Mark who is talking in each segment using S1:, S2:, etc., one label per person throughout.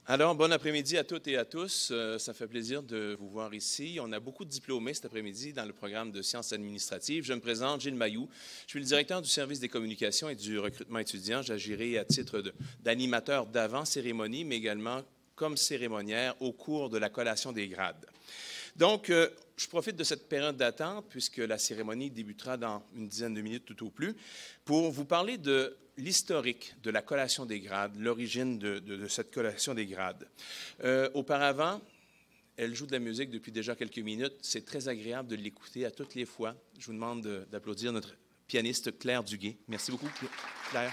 S1: Alors, bon après-midi à toutes et à tous. Ça fait plaisir de vous voir ici. On a beaucoup de diplômés cet après-midi dans le programme de sciences administratives. Je me présente, Gilles Mailloux. Je suis le directeur du service des communications et du recrutement étudiant. J'agirai à titre d'animateur d'avant-cérémonie, mais également comme cérémoniaire au cours de la collation des grades. Donc, je profite de cette période d'attente, puisque la cérémonie débutera dans une dizaine de minutes tout au plus, pour vous parler de l'historique de la collation des grades, l'origine de cette collation des grades. Auparavant, elle joue de la musique depuis déjà quelques minutes. C'est très agréable de l'écouter à toutes les fois. Je vous demande d'applaudir notre pianiste Claire Duguay. Merci beaucoup, Claire.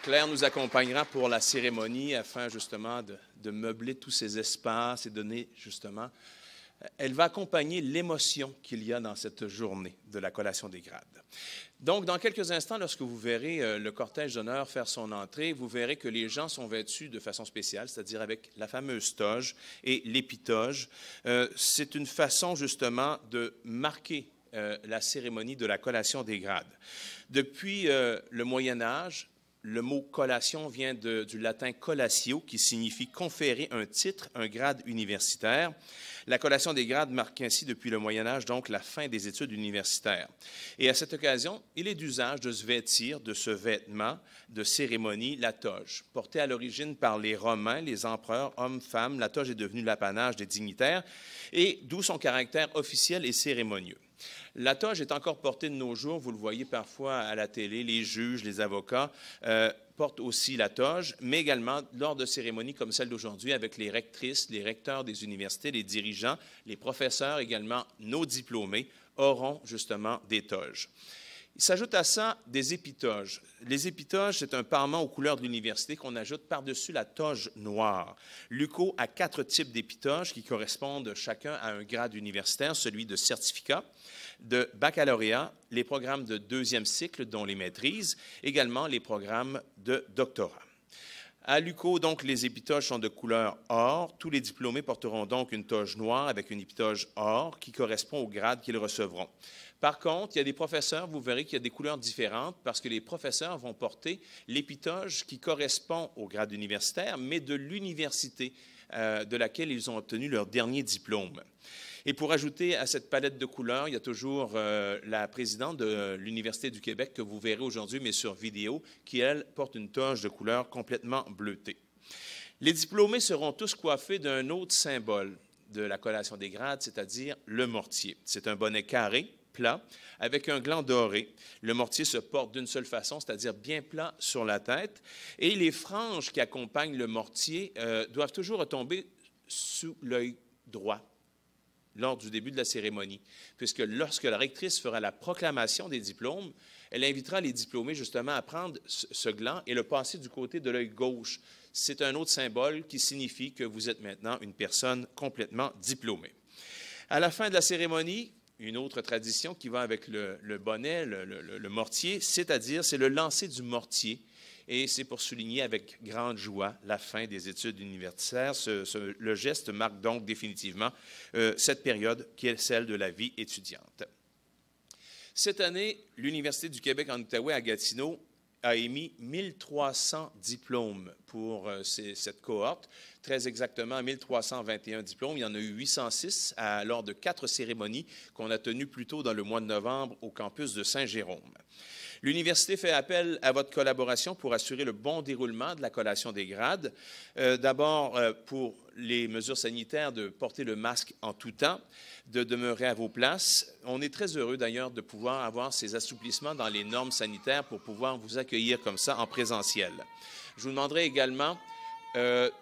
S1: Claire nous accompagnera pour la cérémonie afin justement de meubler tous ces espaces et donner justement... Elle va accompagner l'émotion qu'il y a dans cette journée de la collation des grades. Donc, dans quelques instants, lorsque vous verrez le cortège d'honneur faire son entrée, vous verrez que les gens sont vêtus de façon spéciale, c'est-à-dire avec la fameuse toge et l'épitoge. C'est une façon justement de marquer la cérémonie de la collation des grades. Depuis le Moyen Âge, le mot collation vient du latin collatio, qui signifie conférer un titre, un grade universitaire. La collation des grades marque ainsi depuis le Moyen Âge donc la fin des études universitaires. Et à cette occasion, il est d'usage de se vêtir de ce vêtement de cérémonie, la toge. Portée à l'origine par les Romains, les empereurs, hommes, femmes, la toge est devenue l'apanage des dignitaires, et d'où son caractère officiel et cérémonieux. La toge est encore portée de nos jours, vous le voyez parfois à la télé, les juges, les avocats portent aussi la toge, mais également lors de cérémonies comme celle d'aujourd'hui avec les rectrices, les recteurs des universités, les dirigeants, les professeurs, également nos diplômés auront justement des toges. Il s'ajoute à ça des épitoges. Les épitoges, c'est un parement aux couleurs de l'université qu'on ajoute par-dessus la toge noire. L'UQO a 4 types d'épitoges qui correspondent chacun à un grade universitaire, celui de certificat, de baccalauréat, les programmes de 2e cycle, dont les maîtrises, également les programmes de doctorat. À l'UQO, donc, les épitoges sont de couleur or. Tous les diplômés porteront donc une toge noire avec une épitoge or qui correspond au grade qu'ils recevront. Par contre, il y a des professeurs, vous verrez qu'il y a des couleurs différentes parce que les professeurs vont porter l'épitoge qui correspond au grade universitaire, mais de l'université de laquelle ils ont obtenu leur dernier diplôme. Et pour ajouter à cette palette de couleurs, il y a toujours la présidente de l'Université du Québec que vous verrez aujourd'hui, mais sur vidéo, qui, elle, porte une toge de couleur complètement bleutée. Les diplômés seront tous coiffés d'un autre symbole de la collation des grades, c'est-à-dire le mortier. C'est un bonnet carré, plat, avec un gland doré. Le mortier se porte d'une seule façon, c'est-à-dire bien plat sur la tête. Et les franges qui accompagnent le mortier doivent toujours retomber sous l'œil droit lors du début de la cérémonie, puisque lorsque la rectrice fera la proclamation des diplômes, elle invitera les diplômés justement à prendre ce gland et le passer du côté de l'œil gauche. C'est un autre symbole qui signifie que vous êtes maintenant une personne complètement diplômée. À la fin de la cérémonie, une autre tradition qui va avec le bonnet, le mortier, c'est-à-dire c'est le lancer du mortier. Et c'est pour souligner avec grande joie la fin des études universitaires. Le geste marque donc définitivement cette période qui est celle de la vie étudiante. Cette année, l'Université du Québec en Outaouais à Gatineau a émis 1300 diplômes pour cette cohorte. Très exactement, 1321 diplômes. Il y en a eu 806 lors de 4 cérémonies qu'on a tenues plus tôt dans le mois de novembre au campus de Saint-Jérôme. L'Université fait appel à votre collaboration pour assurer le bon déroulement de la collation des grades. D'abord, pour les mesures sanitaires, de porter le masque en tout temps, de demeurer à vos places. On est très heureux d'ailleurs de pouvoir avoir ces assouplissements dans les normes sanitaires pour pouvoir vous accueillir comme ça en présentiel. Je vous demanderai également de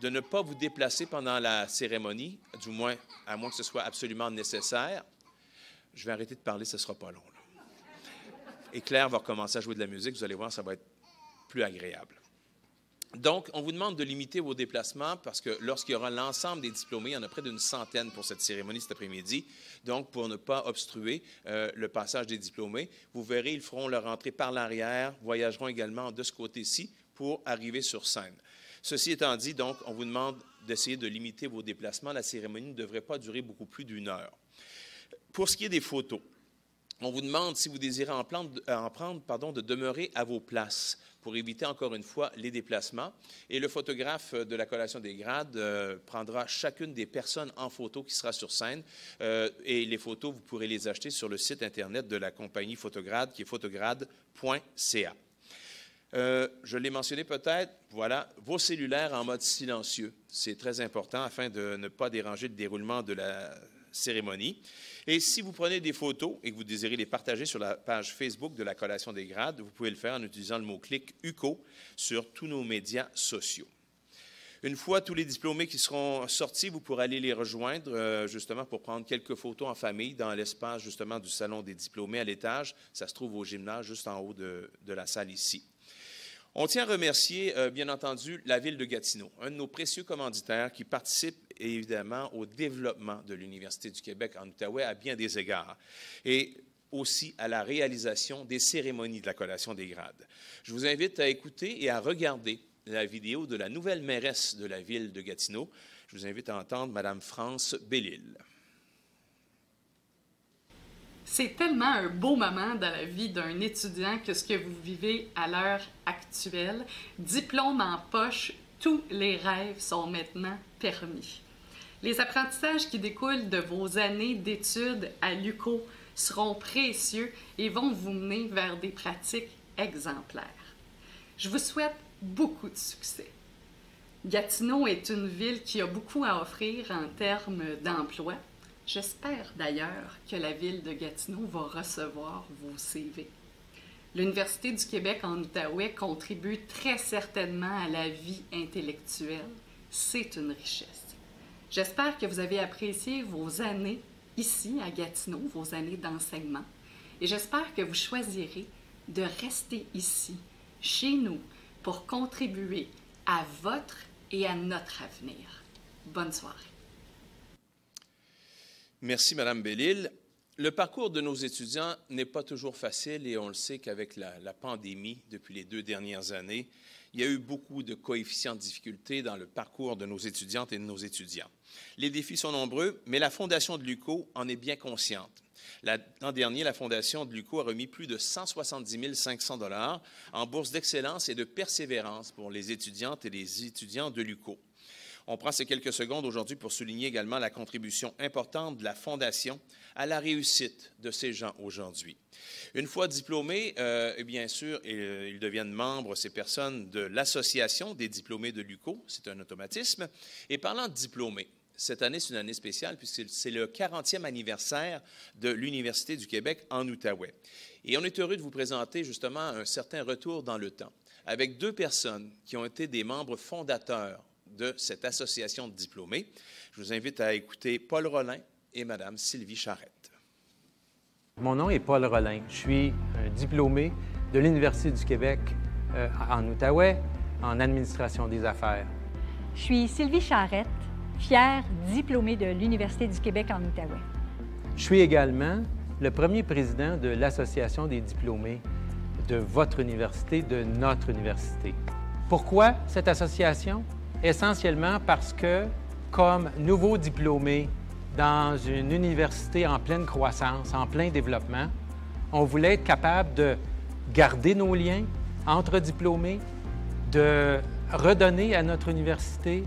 S1: ne pas vous déplacer pendant la cérémonie, du moins, à moins que ce soit absolument nécessaire. Je vais arrêter de parler, ce ne sera pas long. Et Claire va recommencer à jouer de la musique. Vous allez voir, ça va être plus agréable. Donc, on vous demande de limiter vos déplacements parce que lorsqu'il y aura l'ensemble des diplômés, il y en a près d'une centaine pour cette cérémonie cet après-midi. Donc, pour ne pas obstruer le passage des diplômés, vous verrez, ils feront leur entrée par l'arrière, voyageront également de ce côté-ci pour arriver sur scène. Ceci étant dit, donc, on vous demande d'essayer de limiter vos déplacements. La cérémonie ne devrait pas durer beaucoup plus d'1 heure. Pour ce qui est des photos, On vous demande, si vous désirez en prendre, de demeurer à vos places pour éviter, encore une fois, les déplacements. Et le photographe de la collation des grades prendra chacune des personnes en photo qui sera sur scène. Et les photos, vous pourrez les acheter sur le site Internet de la compagnie Photograde, qui est photograde.ca. Je l'ai mentionné peut-être, voilà, vos cellulaires en mode silencieux. C'est très important afin de ne pas déranger le déroulement de la cérémonie. Et si vous prenez des photos et que vous désirez les partager sur la page Facebook de la collation des grades, vous pouvez le faire en utilisant le mot-clic UCO sur tous nos médias sociaux. Une fois tous les diplômés qui seront sortis, vous pourrez aller les rejoindre justement pour prendre quelques photos en famille dans l'espace justement du salon des diplômés à l'étage. Ça se trouve au gymnase juste en haut de la salle ici. On tient à remercier, bien entendu, la Ville de Gatineau, un de nos précieux commanditaires qui participe évidemment au développement de l'Université du Québec en Outaouais à bien des égards et aussi à la réalisation des cérémonies de la collation des grades. Je vous invite à écouter et à regarder la vidéo de la nouvelle mairesse de la Ville de Gatineau. Je vous invite à entendre Mme France Bellil.
S2: C'est tellement un beau moment dans la vie d'un étudiant que ce que vous vivez à l'heure actuelle. Diplôme en poche, tous les rêves sont maintenant permis. Les apprentissages qui découlent de vos années d'études à l'UQO seront précieux et vont vous mener vers des pratiques exemplaires. Je vous souhaite beaucoup de succès. Gatineau est une ville qui a beaucoup à offrir en termes d'emploi. J'espère d'ailleurs que la Ville de Gatineau va recevoir vos CV. L'Université du Québec en Outaouais contribue très certainement à la vie intellectuelle. C'est une richesse. J'espère que vous avez apprécié vos années ici à Gatineau, vos années d'enseignement. Et j'espère que vous choisirez de rester ici, chez nous, pour contribuer à votre et à notre avenir. Bonne soirée.
S1: Merci, Mme Bellil. Le parcours de nos étudiants n'est pas toujours facile et on le sait qu'avec la pandémie, depuis les 2 dernières années, il y a eu beaucoup de coefficients de difficulté dans le parcours de nos étudiantes et de nos étudiants. Les défis sont nombreux, mais la Fondation de l'UQO en est bien consciente. L'an dernier, la Fondation de l'UQO a remis plus de 170 500 $ en bourse d'excellence et de persévérance pour les étudiantes et les étudiants de l'UQO. On prend ces quelques secondes aujourd'hui pour souligner également la contribution importante de la Fondation à la réussite de ces gens aujourd'hui. Une fois diplômés, bien sûr, ils deviennent membres, ces personnes, de l'Association des diplômés de l'UQO. C'est un automatisme. Et parlant de diplômés, cette année, c'est une année spéciale puisque c'est le 40e anniversaire de l'Université du Québec en Outaouais. Et on est heureux de vous présenter justement un certain retour dans le temps avec 2 personnes qui ont été des membres fondateurs de cette association de diplômés. Je vous invite à écouter Paul Rollin et Mme Sylvie Charette.
S3: Mon nom est Paul Rollin. Je suis un diplômé de l'Université du Québec en Outaouais, en administration des affaires.
S4: Je suis Sylvie Charette, fière diplômée de l'Université du Québec en Outaouais.
S3: Je suis également le premier président de l'Association des diplômés de votre université, de notre université. Pourquoi cette association? Essentiellement parce que, comme nouveau diplômé dans une université en pleine croissance, en plein développement, on voulait être capable de garder nos liens entre diplômés, de redonner à notre université,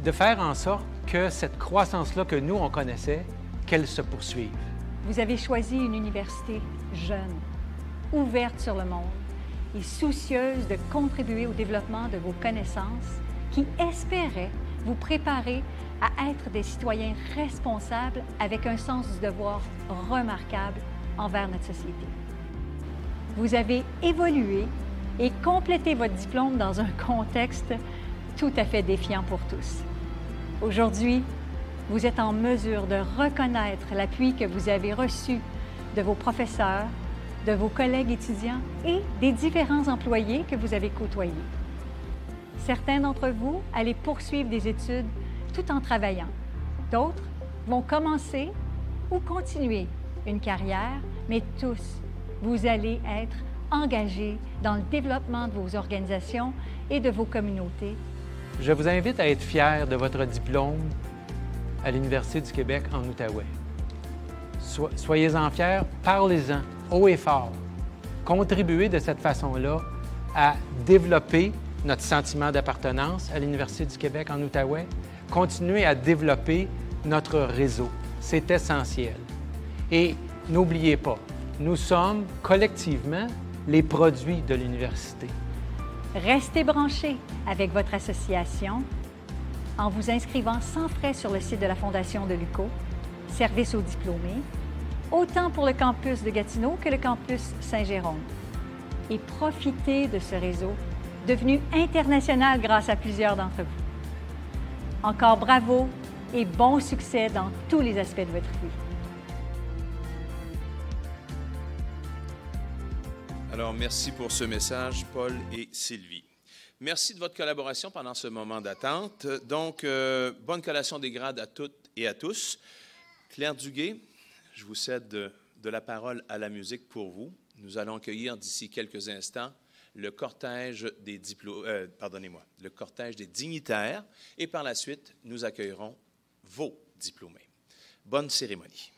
S3: de faire en sorte que cette croissance-là que nous, on connaissait, qu'elle se poursuive.
S4: Vous avez choisi une université jeune, ouverte sur le monde et soucieuse de contribuer au développement de vos connaissances qui espérait vous préparer à être des citoyens responsables avec un sens du devoir remarquable envers notre société. Vous avez évolué et complété votre diplôme dans un contexte tout à fait défiant pour tous. Aujourd'hui, vous êtes en mesure de reconnaître l'appui que vous avez reçu de vos professeurs, de vos collègues étudiants et des différents employés que vous avez côtoyés. Certains d'entre vous allaient poursuivre des études tout en travaillant. D'autres vont commencer ou continuer une carrière, mais tous, vous allez être engagés dans le développement de vos organisations et de vos communautés.
S3: Je vous invite à être fiers de votre diplôme à l'Université du Québec en Outaouais. Soyez-en fiers, parlez-en haut et fort. Contribuez de cette façon-là à développer notre sentiment d'appartenance à l'Université du Québec en Outaouais. Continuez à développer notre réseau. C'est essentiel. Et n'oubliez pas, nous sommes collectivement les produits de l'université.
S4: Restez branchés avec votre association en vous inscrivant sans frais sur le site de la Fondation de l'UQO, service aux diplômés, autant pour le campus de Gatineau que le campus Saint-Jérôme. Et profitez de ce réseau, devenu international grâce à plusieurs d'entre vous. Encore bravo et bon succès dans tous les aspects de votre vie.
S1: Alors, merci pour ce message, Paul et Sylvie. Merci de votre collaboration pendant ce moment d'attente. Donc, bonne collation des grades à toutes et à tous. Claire Duguay, je vous cède de la parole à la musique pour vous. Nous allons accueillir d'ici quelques instants le cortège des le cortège des dignitaires et par la suite, nous accueillerons vos diplômés. Bonne cérémonie.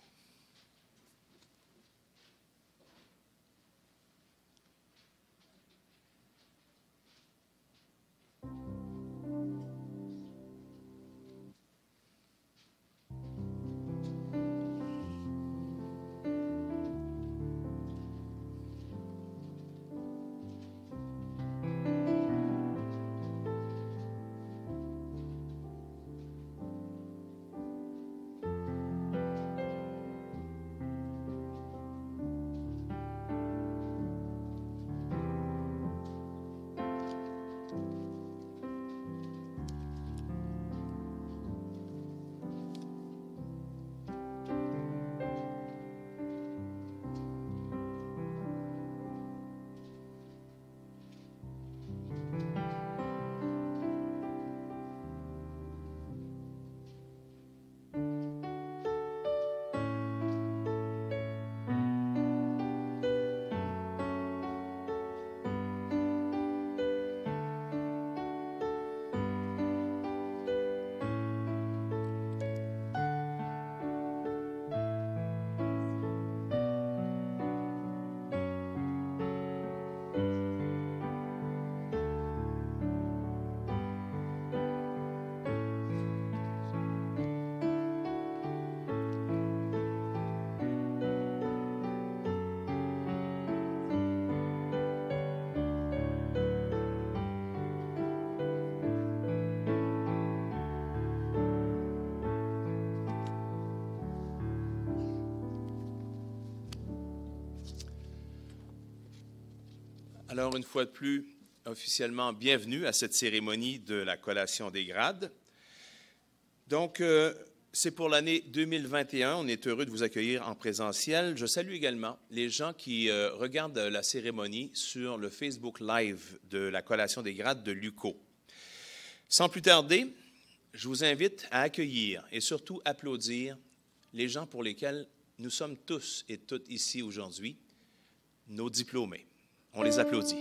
S1: Alors, une fois de plus, officiellement, bienvenue à cette cérémonie de la collation des grades. Donc, c'est pour l'année 2021. On est heureux de vous accueillir en présentiel. Je salue également les gens qui regardent la cérémonie sur le Facebook Live de la collation des grades de l'UQO. Sans plus tarder, je vous invite à accueillir et surtout applaudir les gens pour lesquels nous sommes tous et toutes ici aujourd'hui, nos diplômés. On les applaudit.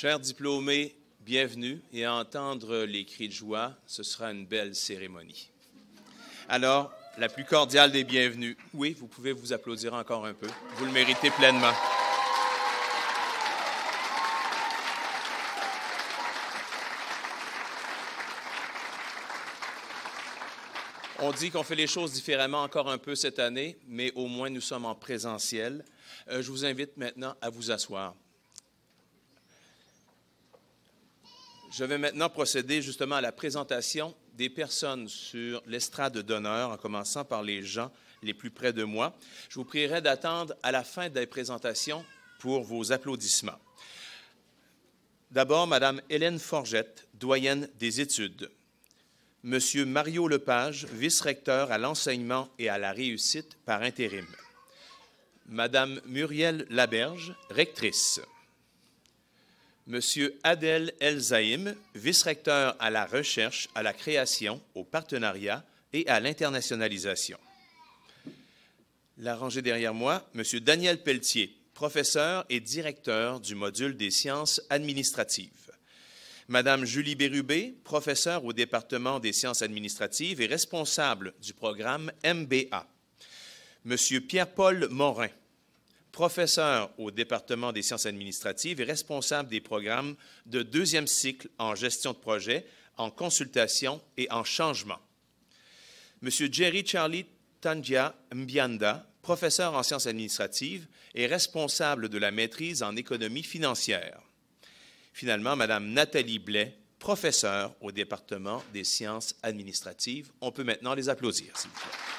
S1: Chers diplômés, bienvenue, et à entendre les cris de joie, ce sera une belle cérémonie. Alors, la plus cordiale des bienvenues. Oui, vous pouvez vous applaudir encore un peu. Vous le méritez pleinement. On dit qu'on fait les choses différemment encore un peu cette année, mais au moins nous sommes en présentiel. Je vous invite maintenant à vous asseoir. Je vais maintenant procéder justement à la présentation des personnes sur l'estrade d'honneur, en commençant par les gens les plus près de moi. Je vous prierai d'attendre à la fin des présentations pour vos applaudissements. D'abord, Mme Hélène Forgette, doyenne des études. Monsieur Mario Lepage, vice-recteur à l'enseignement et à la réussite par intérim. Madame Muriel Laberge, rectrice. Monsieur Adel Elzaïm, vice-recteur à la recherche, à la création, au partenariat et à l'internationalisation. La rangée derrière moi, Monsieur Daniel Pelletier, professeur et directeur du module des sciences administratives. Madame Julie Bérubé, professeure au département des sciences administratives et responsable du programme MBA. Monsieur Pierre-Paul Morin, professeur au département des sciences administratives et responsable des programmes de deuxième cycle en gestion de projet, en consultation et en changement. Monsieur Jerry Charlie Tangia Mbianda, professeur en sciences administratives et responsable de la maîtrise en économie financière. Finalement, Mme Nathalie Blais, professeure au département des sciences administratives. On peut maintenant les applaudir, s'il vous plaît.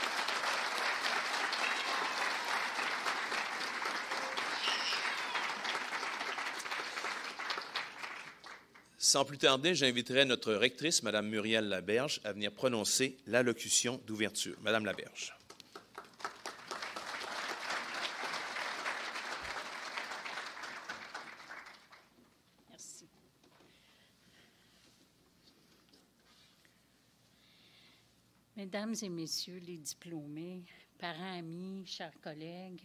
S1: Sans plus tarder, j'inviterai notre rectrice, Mme Muriel Laberge, à venir prononcer l'allocution d'ouverture. Madame Laberge.
S5: Merci. Mesdames et messieurs les diplômés, parents, amis, chers collègues,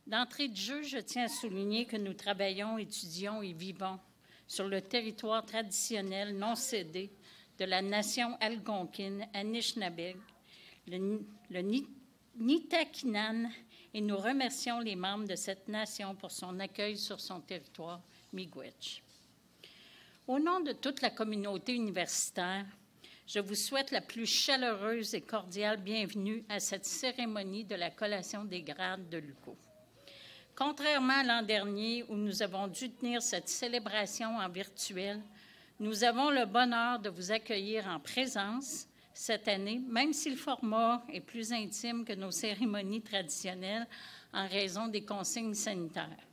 S5: d'entrée de jeu, je tiens à souligner que nous travaillons, étudions et vivons sur le territoire traditionnel non cédé de la nation algonquine Anishinaabe, le Nitakinan, et nous remercions les membres de cette nation pour son accueil sur son territoire miigwech. Au nom de toute la communauté universitaire, je vous souhaite la plus chaleureuse et cordiale bienvenue à cette cérémonie de la collation des grades de l'UQO. Contrairement à l'an dernier où nous avons dû tenir cette célébration en virtuel, nous avons le bonheur de vous accueillir en présence cette année, même si le format est plus intime que nos cérémonies traditionnelles en raison des consignes sanitaires.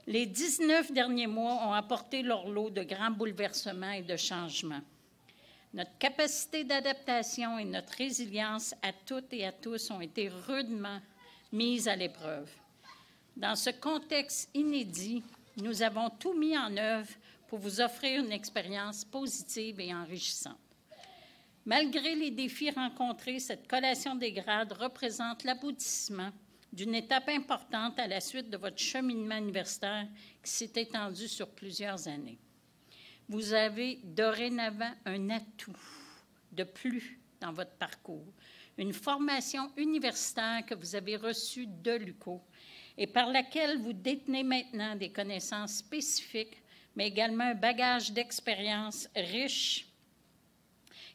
S5: Les 19 derniers mois ont apporté leur lot de grands bouleversements et de changements. Notre capacité d'adaptation et notre résilience à toutes et à tous ont été rudement mises à l'épreuve. Dans ce contexte inédit, nous avons tout mis en œuvre pour vous offrir une expérience positive et enrichissante. Malgré les défis rencontrés, cette collation des grades représente l'aboutissement d'une étape importante à la suite de votre cheminement universitaire qui s'est étendu sur plusieurs années. Vous avez dorénavant un atout de plus dans votre parcours, une formation universitaire que vous avez reçue de l'UQO et par laquelle vous détenez maintenant des connaissances spécifiques, mais également un bagage d'expérience riche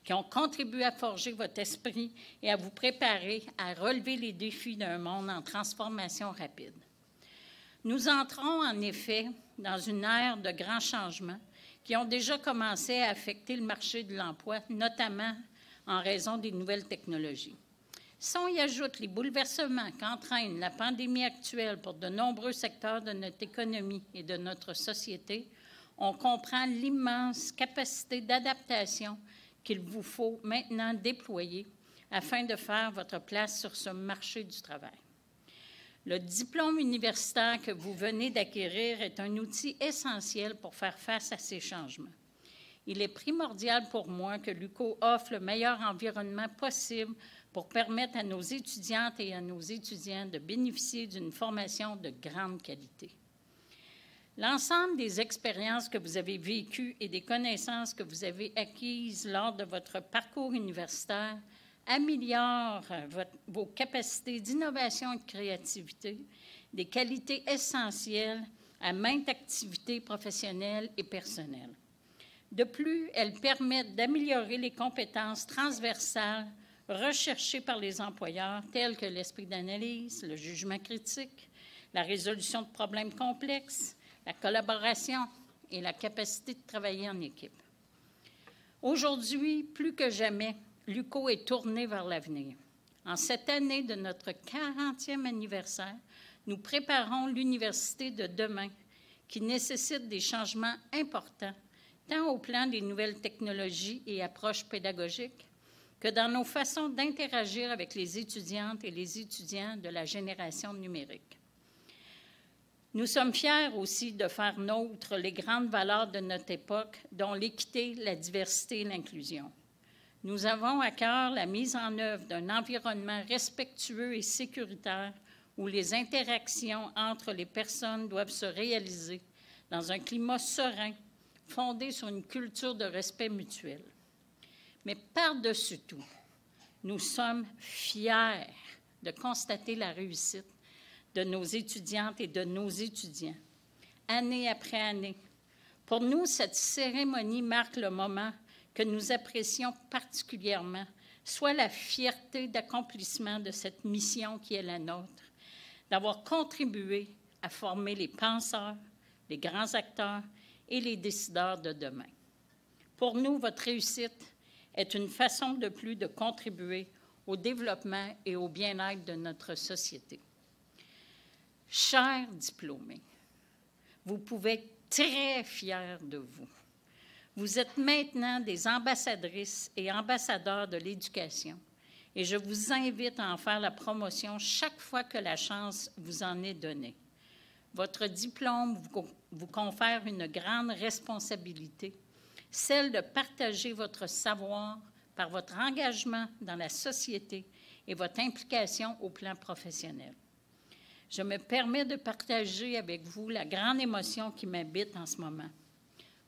S5: qui ont contribué à forger votre esprit et à vous préparer à relever les défis d'un monde en transformation rapide. Nous entrons en effet dans une ère de grands changements qui ont déjà commencé à affecter le marché de l'emploi, notamment en raison des nouvelles technologies. Si on y ajoute les bouleversements qu'entraîne la pandémie actuelle pour de nombreux secteurs de notre économie et de notre société, on comprend l'immense capacité d'adaptation qu'il vous faut maintenant déployer afin de faire votre place sur ce marché du travail. Le diplôme universitaire que vous venez d'acquérir est un outil essentiel pour faire face à ces changements. Il est primordial pour moi que l'UQO offre le meilleur environnement possible pour permettre à nos étudiantes et à nos étudiants de bénéficier d'une formation de grande qualité. L'ensemble des expériences que vous avez vécues et des connaissances que vous avez acquises lors de votre parcours universitaire améliorent vos capacités d'innovation et de créativité, des qualités essentielles à maintes activités professionnelles et personnelles. De plus, elles permettent d'améliorer les compétences transversales recherchées par les employeurs, telles que l'esprit d'analyse, le jugement critique, la résolution de problèmes complexes, la collaboration et la capacité de travailler en équipe. Aujourd'hui, plus que jamais, l'UQO est tourné vers l'avenir. En cette année de notre 40e anniversaire, nous préparons l'université de demain qui nécessite des changements importants, tant au plan des nouvelles technologies et approches pédagogiques que dans nos façons d'interagir avec les étudiantes et les étudiants de la génération numérique. Nous sommes fiers aussi de faire nôtres les grandes valeurs de notre époque, dont l'équité, la diversité et l'inclusion. Nous avons à cœur la mise en œuvre d'un environnement respectueux et sécuritaire où les interactions entre les personnes doivent se réaliser dans un climat serein, fondé sur une culture de respect mutuel. Mais par-dessus tout, nous sommes fiers de constater la réussite de nos étudiantes et de nos étudiants, année après année. Pour nous, cette cérémonie marque le moment que nous apprécions particulièrement, soit la fierté d'accomplissement de cette mission qui est la nôtre, d'avoir contribué à former les penseurs, les grands acteurs et les décideurs de demain. Pour nous, votre réussite est une façon de plus de contribuer au développement et au bien-être de notre société. Chers diplômés, vous pouvez être très fiers de vous. Vous êtes maintenant des ambassadrices et ambassadeurs de l'éducation et je vous invite à en faire la promotion chaque fois que la chance vous en est donnée. Votre diplôme vous confère une grande responsabilité, celle de partager votre savoir par votre engagement dans la société et votre implication au plan professionnel. Je me permets de partager avec vous la grande émotion qui m'habite en ce moment.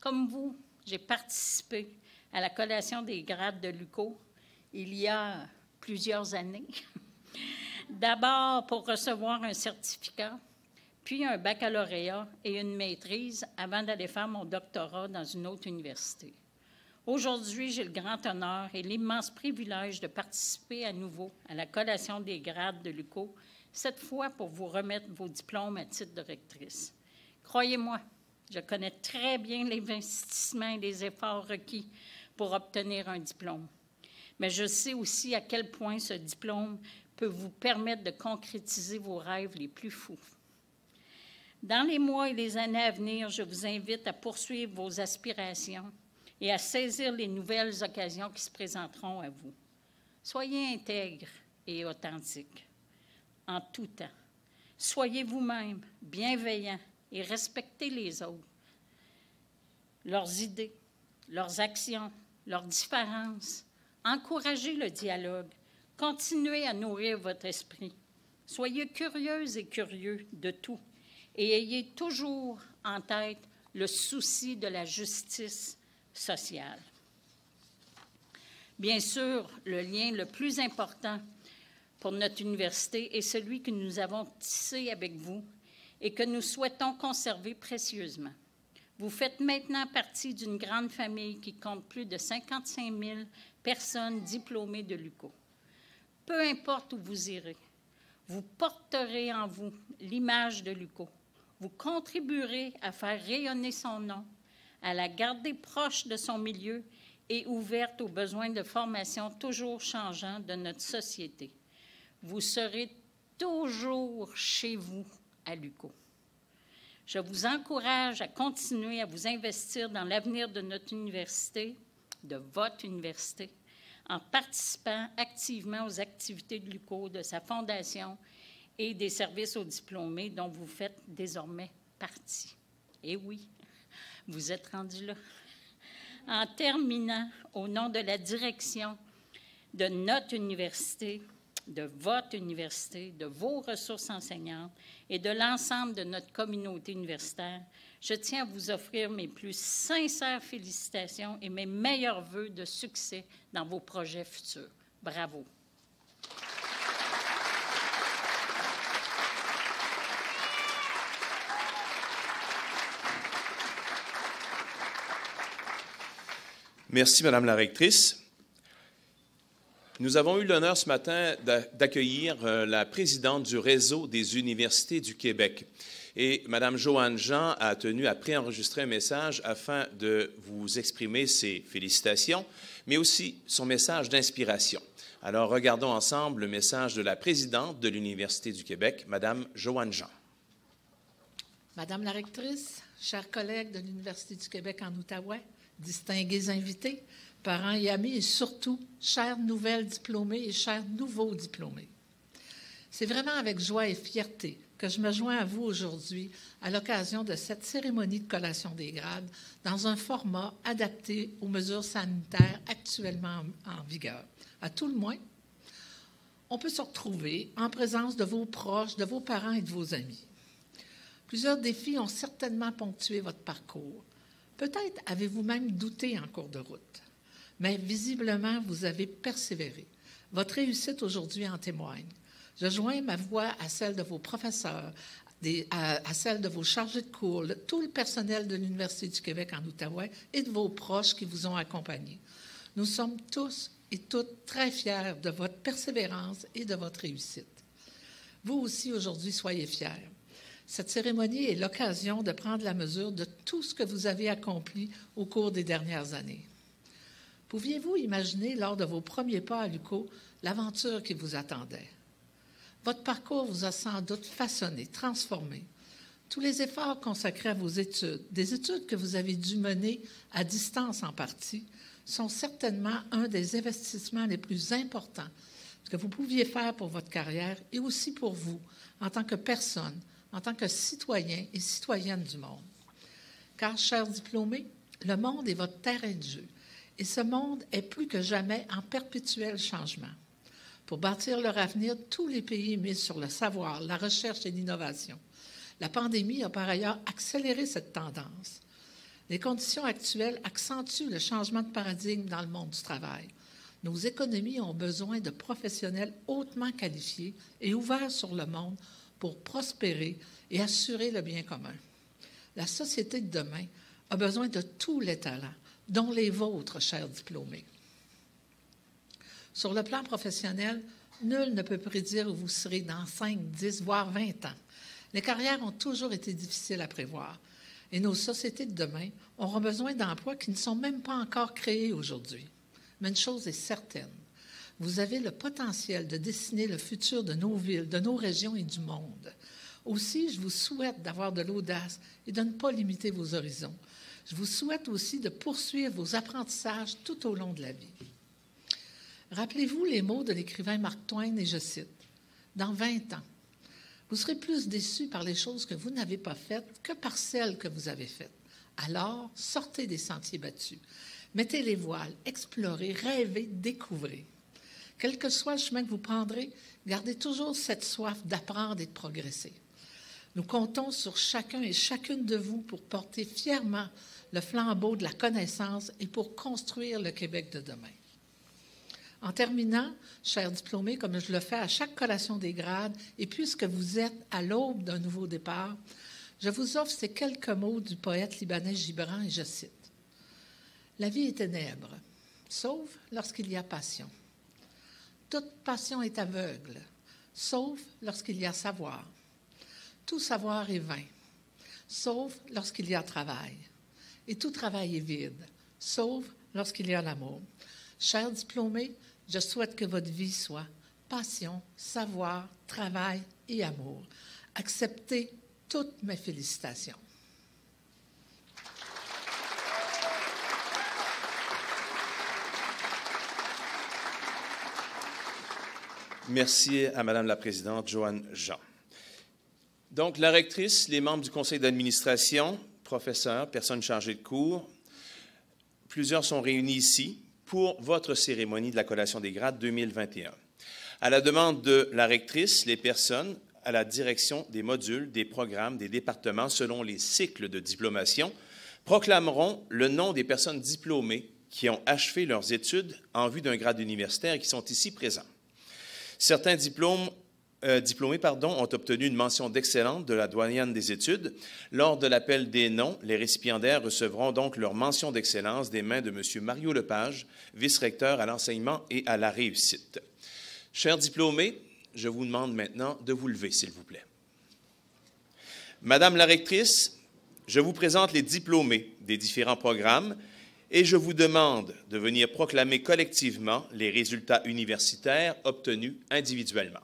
S5: Comme vous, j'ai participé à la collation des grades de l'UQO il y a plusieurs années. D'abord pour recevoir un certificat, puis un baccalauréat et une maîtrise avant d'aller faire mon doctorat dans une autre université. Aujourd'hui, j'ai le grand honneur et l'immense privilège de participer à nouveau à la collation des grades de l'UQO, cette fois pour vous remettre vos diplômes à titre de rectrice. Croyez-moi, je connais très bien les investissements et les efforts requis pour obtenir un diplôme. Mais je sais aussi à quel point ce diplôme peut vous permettre de concrétiser vos rêves les plus fous. Dans les mois et les années à venir, je vous invite à poursuivre vos aspirations et à saisir les nouvelles occasions qui se présenteront à vous. Soyez intègres et authentiques en tout temps. Soyez vous-même bienveillants et respectez les autres, leurs idées, leurs actions, leurs différences. Encouragez le dialogue. Continuez à nourrir votre esprit. Soyez curieuses et curieux de tout et ayez toujours en tête le souci de la justice sociale. Bien sûr, le lien le plus important pour notre université est celui que nous avons tissé avec vous et que nous souhaitons conserver précieusement. Vous faites maintenant partie d'une grande famille qui compte plus de 55 000 personnes diplômées de l'UQO. Peu importe où vous irez, vous porterez en vous l'image de l'UQO. Vous contribuerez à faire rayonner son nom, à la garder proche de son milieu et ouverte aux besoins de formation toujours changeants de notre société. Vous serez toujours chez vous à l'UQO. Je vous encourage à continuer à vous investir dans l'avenir de notre université, de votre université, en participant activement aux activités de l'UQO, de sa fondation et des services aux diplômés dont vous faites désormais partie. Et oui, vous êtes rendus là. En terminant, au nom de la direction de notre université, de votre université, de vos ressources enseignantes et de l'ensemble de notre communauté universitaire, je tiens à vous offrir mes plus sincères félicitations et mes meilleurs vœux de succès dans vos projets futurs. Bravo!
S1: Merci, Madame la rectrice. Nous avons eu l'honneur ce matin d'accueillir la présidente du Réseau des universités du Québec. Et Mme Joanne Jean a tenu à préenregistrer un message afin de vous exprimer ses félicitations, mais aussi son message d'inspiration. Alors, regardons ensemble le message de la présidente de l'Université du Québec, Mme Joanne Jean.
S6: Madame la rectrice, chers collègues de l'Université du Québec en Outaouais, distingués invités, parents et amis, et surtout, chères nouvelles diplômées et chers nouveaux diplômés. C'est vraiment avec joie et fierté que je me joins à vous aujourd'hui à l'occasion de cette cérémonie de collation des grades dans un format adapté aux mesures sanitaires actuellement en vigueur. À tout le moins, on peut se retrouver en présence de vos proches, de vos parents et de vos amis. Plusieurs défis ont certainement ponctué votre parcours. Peut-être avez-vous même douté en cours de route. Mais visiblement, vous avez persévéré. Votre réussite aujourd'hui en témoigne. Je joins ma voix à celle de vos professeurs, à celle de vos chargés de cours, tout le personnel de l'Université du Québec en Outaouais et de vos proches qui vous ont accompagnés. Nous sommes tous et toutes très fiers de votre persévérance et de votre réussite. Vous aussi, aujourd'hui, soyez fiers. Cette cérémonie est l'occasion de prendre la mesure de tout ce que vous avez accompli au cours des dernières années. Pouviez-vous imaginer, lors de vos premiers pas à l'UQO, l'aventure qui vous attendait? Votre parcours vous a sans doute façonné, transformé. Tous les efforts consacrés à vos études, des études que vous avez dû mener à distance en partie, sont certainement un des investissements les plus importants que vous pouviez faire pour votre carrière et aussi pour vous, en tant que personne, en tant que citoyen et citoyenne du monde. Car, chers diplômés, le monde est votre terrain de jeu. Et ce monde est plus que jamais en perpétuel changement. Pour bâtir leur avenir, tous les pays misent sur le savoir, la recherche et l'innovation. La pandémie a par ailleurs accéléré cette tendance. Les conditions actuelles accentuent le changement de paradigme dans le monde du travail. Nos économies ont besoin de professionnels hautement qualifiés et ouverts sur le monde pour prospérer et assurer le bien commun. La société de demain a besoin de tous les talents, dont les vôtres, chers diplômés. Sur le plan professionnel, nul ne peut prédire où vous serez dans 5, 10, voire 20 ans. Les carrières ont toujours été difficiles à prévoir et nos sociétés de demain auront besoin d'emplois qui ne sont même pas encore créés aujourd'hui. Mais une chose est certaine, vous avez le potentiel de dessiner le futur de nos villes, de nos régions et du monde. Aussi, je vous souhaite d'avoir de l'audace et de ne pas limiter vos horizons. Je vous souhaite aussi de poursuivre vos apprentissages tout au long de la vie. Rappelez-vous les mots de l'écrivain Mark Twain, et je cite, « Dans 20 ans, vous serez plus déçus par les choses que vous n'avez pas faites que par celles que vous avez faites. Alors, sortez des sentiers battus. Mettez les voiles, explorez, rêvez, découvrez. Quel que soit le chemin que vous prendrez, gardez toujours cette soif d'apprendre et de progresser. Nous comptons sur chacun et chacune de vous pour porter fièrement le flambeau de la connaissance et pour construire le Québec de demain. En terminant, chers diplômés, comme je le fais à chaque collation des grades, et puisque vous êtes à l'aube d'un nouveau départ, je vous offre ces quelques mots du poète libanais Gibran, et je cite. « La vie est ténèbre, sauf lorsqu'il y a passion. Toute passion est aveugle, sauf lorsqu'il y a savoir. Tout savoir est vain, sauf lorsqu'il y a travail. Et tout travail est vide, sauf lorsqu'il y a l'amour. Chers diplômés, je souhaite que votre vie soit passion, savoir, travail et amour. Acceptez toutes mes félicitations.
S1: Merci à Madame la présidente Joanne Jean. Donc, la rectrice, les membres du conseil d'administration, professeurs, personnes chargées de cours, plusieurs sont réunis ici pour votre cérémonie de la collation des grades 2021. À la demande de la rectrice, les personnes à la direction des modules, des programmes, des départements, selon les cycles de diplomation, proclameront le nom des personnes diplômées qui ont achevé leurs études en vue d'un grade universitaire et qui sont ici présents. Certains diplômés ont obtenu une mention d'excellence de la doyenne des études. Lors de l'appel des noms, les récipiendaires recevront donc leur mention d'excellence des mains de M. Mario Lepage, vice-recteur à l'enseignement et à la réussite. Chers diplômés, je vous demande maintenant de vous lever, s'il vous plaît. Madame la rectrice, je vous présente les diplômés des différents programmes et je vous demande de venir proclamer collectivement les résultats universitaires obtenus individuellement.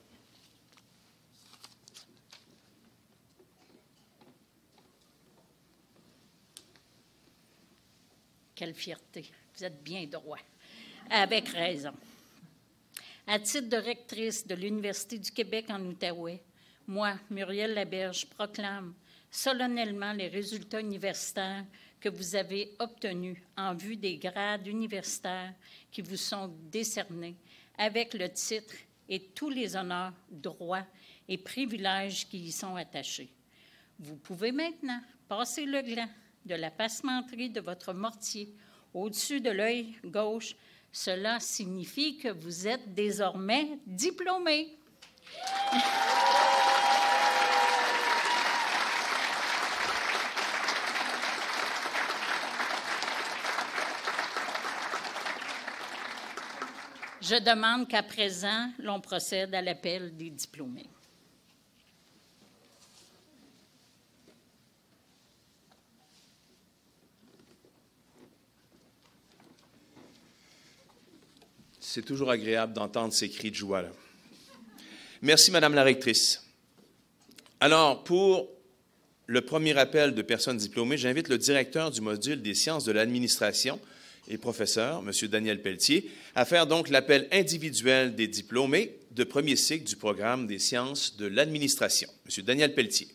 S5: Quelle fierté. Vous êtes bien droit. Avec raison. À titre de rectrice de l'Université du Québec en Outaouais, moi, Muriel Laberge, proclame solennellement les résultats universitaires que vous avez obtenus en vue des grades universitaires qui vous sont décernés avec le titre et tous les honneurs, droits et privilèges qui y sont attachés. Vous pouvez maintenant passer le gland de la passementerie de votre mortier au-dessus de l'œil gauche. Cela signifie que vous êtes désormais diplômé. Je demande qu'à présent, l'on procède à l'appel des diplômés.
S1: C'est toujours agréable d'entendre ces cris de joie, là. Merci, Madame la rectrice. Alors, pour le premier appel de personnes diplômées, j'invite le directeur du module des sciences de l'administration et professeur, M. Daniel Pelletier, à faire donc l'appel individuel des diplômés de premier cycle du programme des sciences de l'administration. M. Daniel Pelletier.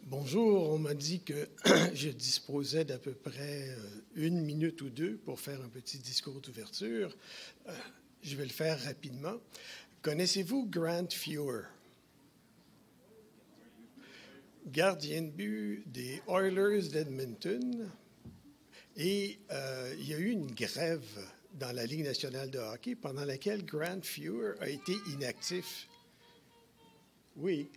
S7: Bonjour, on m'a dit que je disposais d'à peu près 1 minute ou 2 pour faire un petit discours d'ouverture. Je vais le faire rapidement. Connaissez-vous Grant Fuhr? Gardien de but des Oilers d'Edmonton. Et il y a eu une grève dans la Ligue nationale de hockey pendant laquelle Grant Fuhr a été inactif. Oui.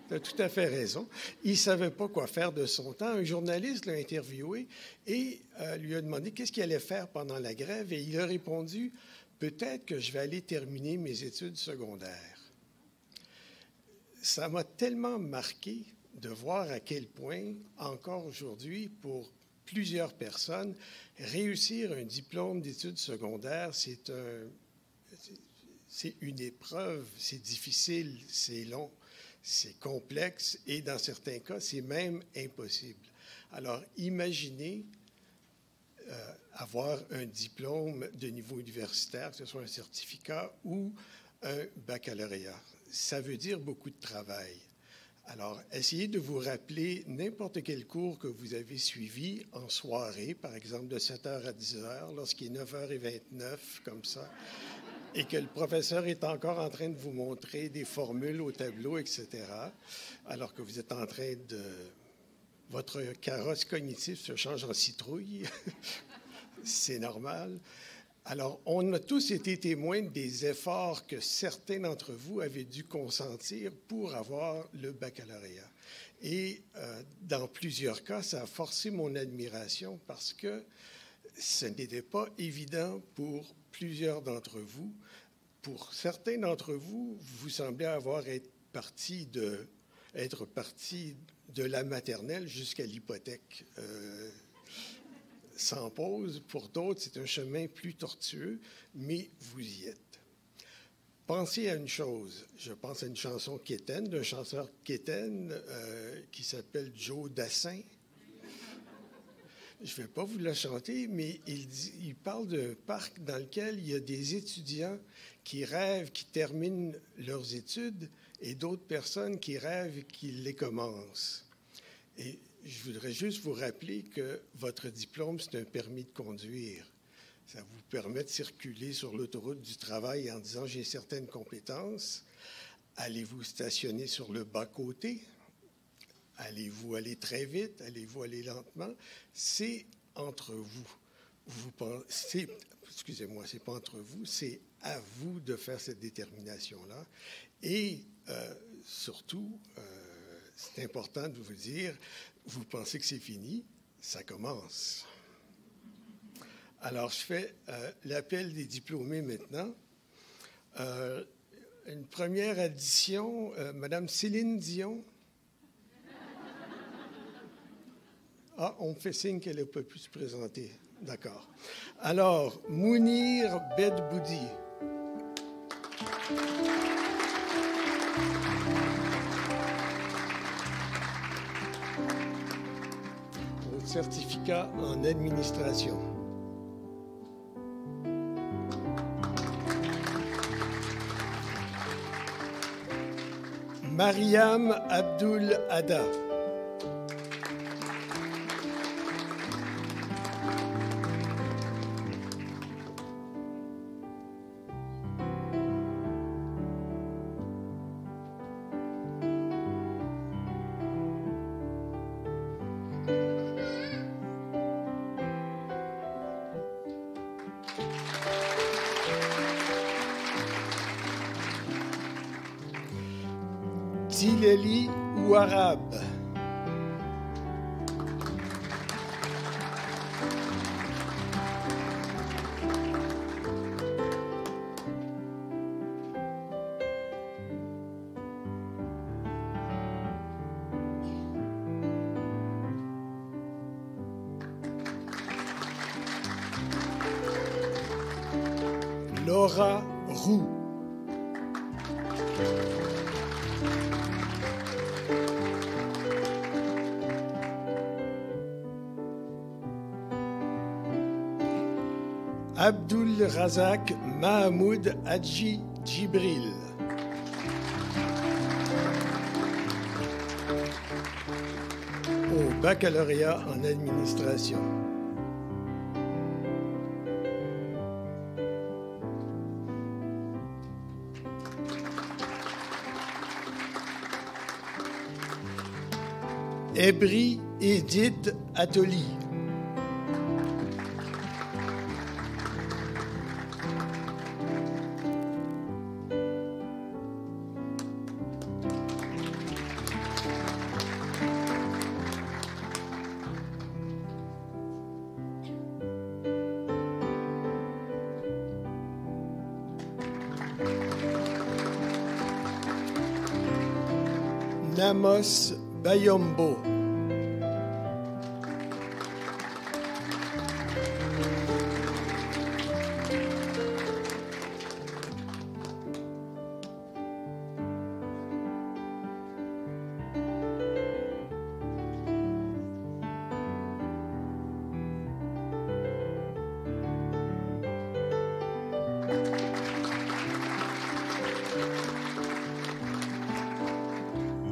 S7: Tu as tout à fait raison. Il ne savait pas quoi faire de son temps. Un journaliste l'a interviewé et lui a demandé qu'est-ce qu'il allait faire pendant la grève. Et il a répondu, « Peut-être que je vais aller terminer mes études secondaires. » Ça m'a tellement marqué de voir à quel point, encore aujourd'hui, pour plusieurs personnes, réussir un diplôme d'études secondaires, c'est une épreuve, c'est difficile, c'est long. C'est complexe et dans certains cas, c'est même impossible. Alors, imaginez avoir un diplôme de niveau universitaire, que ce soit un certificat ou un baccalauréat. Ça veut dire beaucoup de travail. Alors, essayez de vous rappeler n'importe quel cours que vous avez suivi en soirée, par exemple de 7h à 10h, lorsqu'il est 9h29, comme ça, et que le professeur est encore en train de vous montrer des formules au tableau, etc., alors que vous êtes en train de... Votre carrosse cognitive se change en citrouille. C'est normal. Alors, on a tous été témoins des efforts que certains d'entre vous avaient dû consentir pour avoir le baccalauréat. Et dans plusieurs cas, ça a forcé mon admiration parce que ce n'était pas évident pour plusieurs d'entre vous. Pour certains d'entre vous, vous semblez être parti de la maternelle jusqu'à l'hypothèque sans pause. Pour d'autres, c'est un chemin plus tortueux, mais vous y êtes. Pensez à une chose. Je pense à une chanson quétaine, d'un chanteur quétaine qui s'appelle Joe Dassin. je ne vais pas vous la chanter, mais il parle d'un parc dans lequel il y a des étudiants qui rêvent, qui terminent leurs études, et d'autres personnes qui rêvent qu'ils les commencent. Et je voudrais juste vous rappeler que votre diplôme, c'est un permis de conduire. Ça vous permet de circuler sur l'autoroute du travail en disant « j'ai certaines compétences ». Allez-vous stationner sur le bas-côté? Allez-vous aller très vite? Allez-vous aller lentement? C'est entre vous. Vous pensez, excusez-moi, c'est pas entre vous, c'est à vous de faire cette détermination-là. Et surtout, c'est important de vous dire, vous pensez que c'est fini, ça commence. Alors, je fais l'appel des diplômés maintenant. Une première addition, Madame Céline Dion. Ah, on me fait signe qu'elle n'a pas pu se présenter. D'accord. Alors, Mounir Bedboudi. Votre certificat en administration. Mariam Abdul Ada. Tileli Ouarab. Laura Roux. Abdul Razak Mahmoud Hadji Djibril. Au baccalauréat en administration. Ebri Edith Attoli. Namos Bayombo.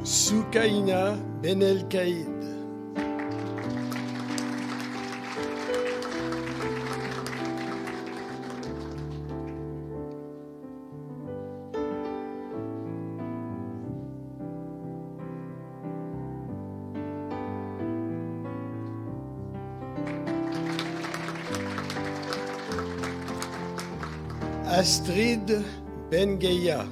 S7: Soukaina Benelkaïd. Astrid Bengeya.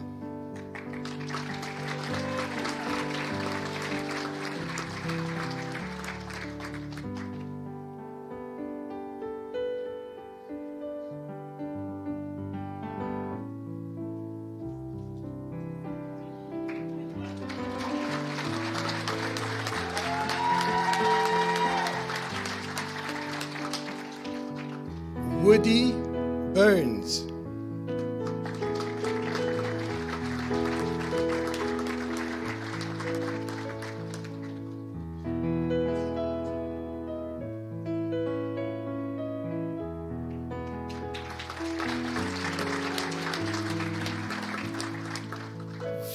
S7: Woody Burns.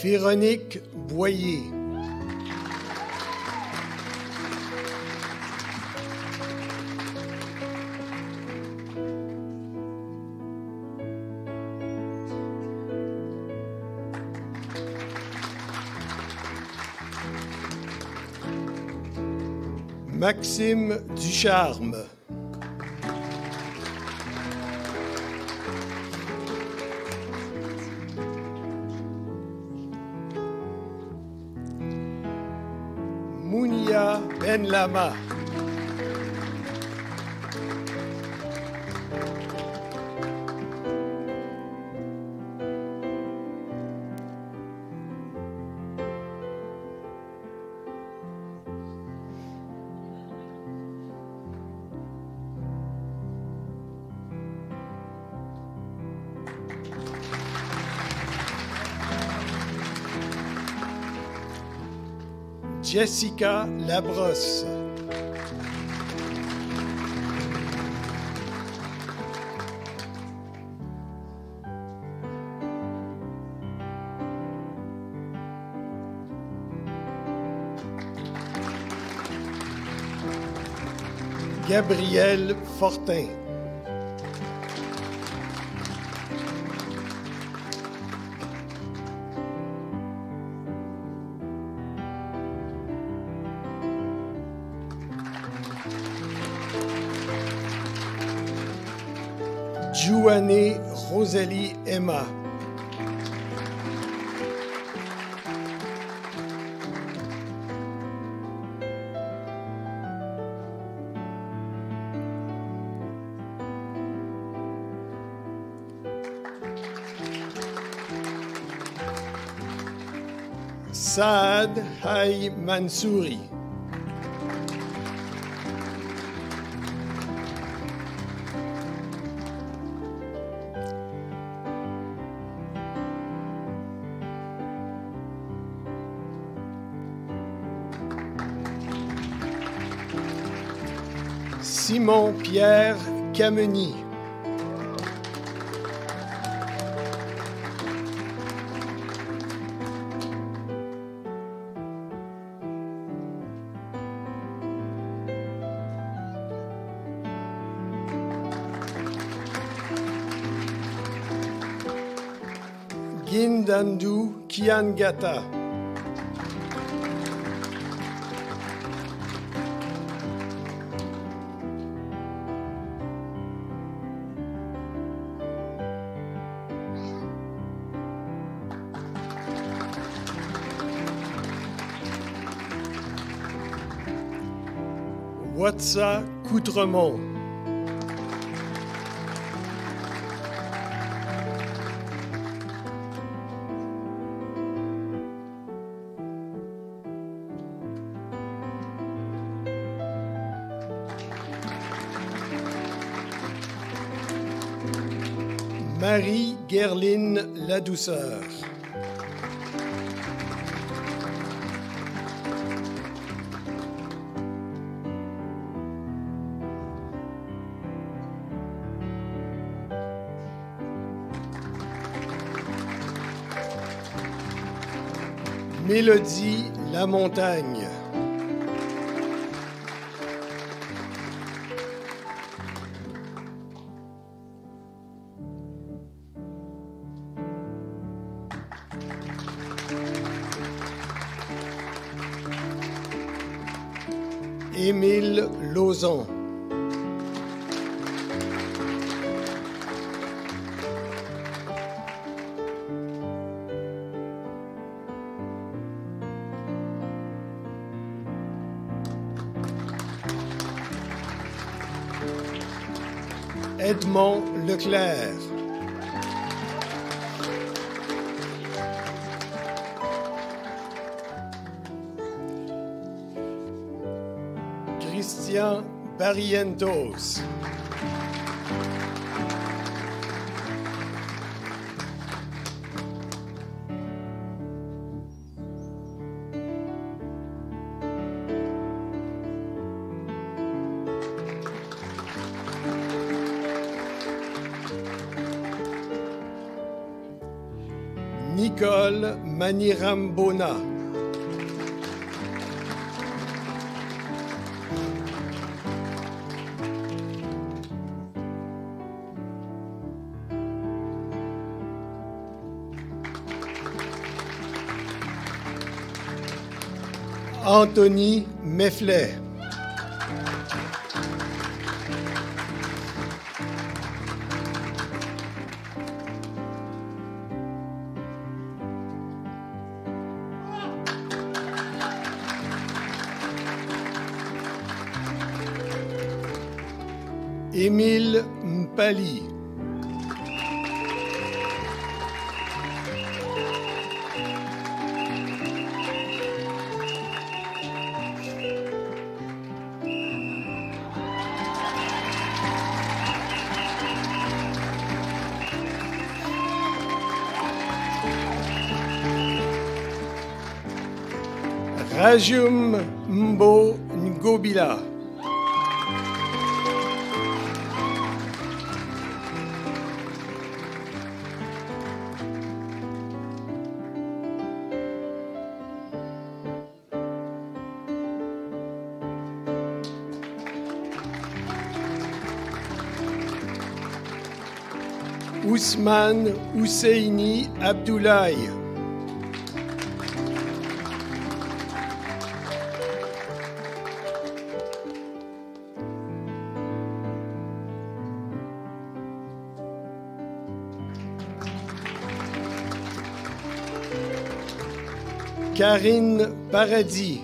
S7: Véronique Boyer. Maxime Ducharme. Mounia Benlama. Jessica Labrosse. Gabrielle Fortin. Jouanné Rosalie Emma. Saad Hay Mansouri. Simon-Pierre Cameny. Gindandu Kiangata. Watsa Coutremont. Marie-Guerline Ladouceur. Mélodie Lamontagne. Émile Lauzon. Edmond Leclerc. Christian Barrientos. Nicole Manirambona. Anthony Mefflet. Émile Mpali. Rajum Mbo Ngobila. Ousmane Husseini Abdoulaye. Karine Paradis.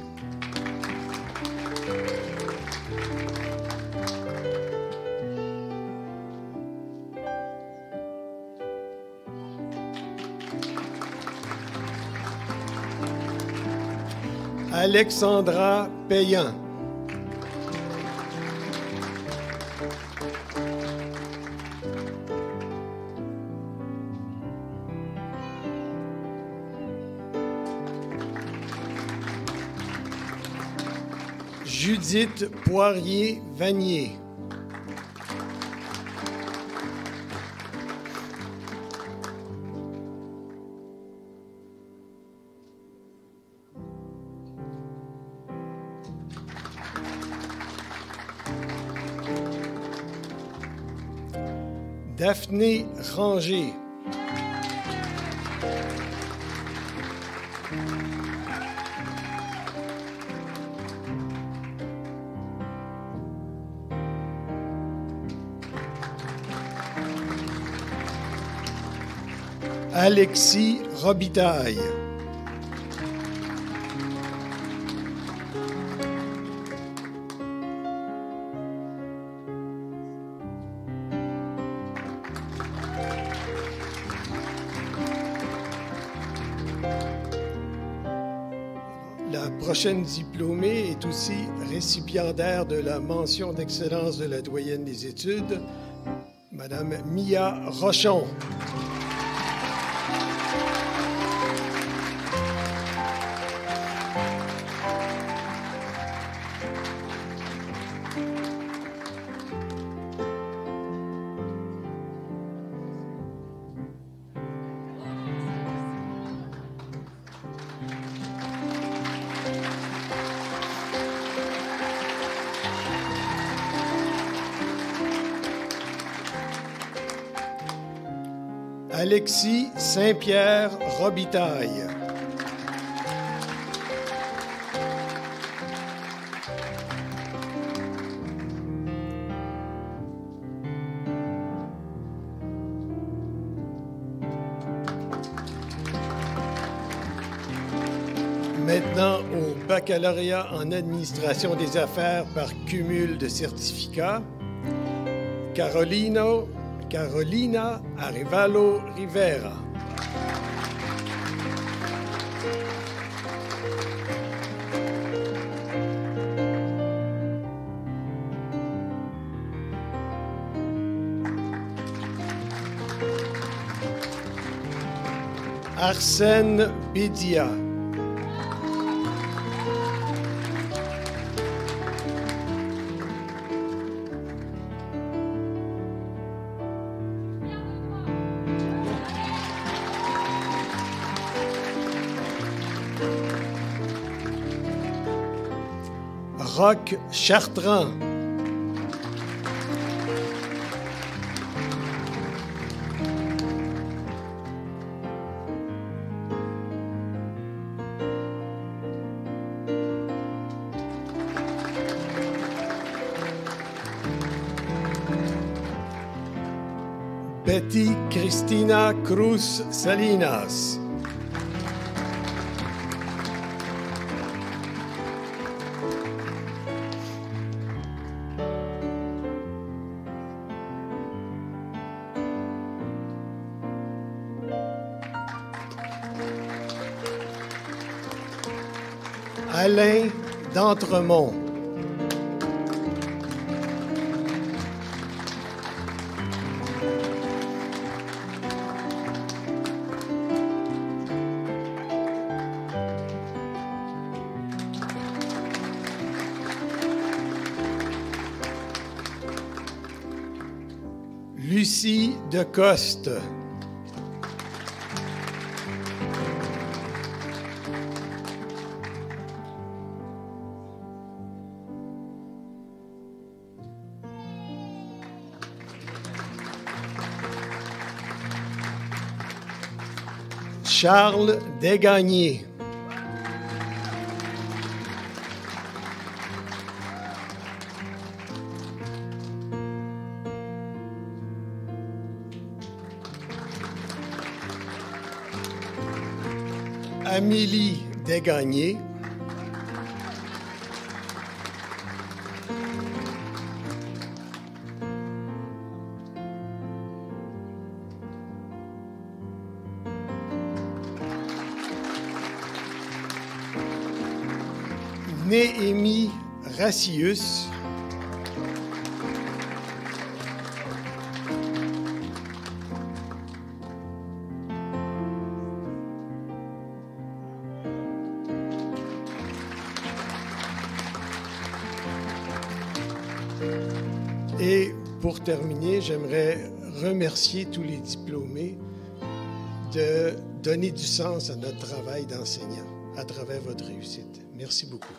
S7: Alexandra Payan. Judith Poirier-Vanier. Daphné Ranger. Alexis Robitaille. La prochaine diplômée est aussi récipiendaire de la mention d'excellence de la doyenne des études, Madame Mia Rochon. Alexis Saint-Pierre Robitaille. Maintenant, au baccalauréat en administration des affaires par cumul de certificats, Carolina Arevalo Rivera. Arsène Bédia. Roch Chartrand. Betty Cristina Cruz Salinas. Alain d'Entremont. Lucie de Coste. Charles Desgagnés. Amélie Desgagnés. Néhémie Racius. Et pour terminer, j'aimerais remercier tous les diplômés de donner du sens à notre travail d'enseignant à travers votre réussite. Merci beaucoup.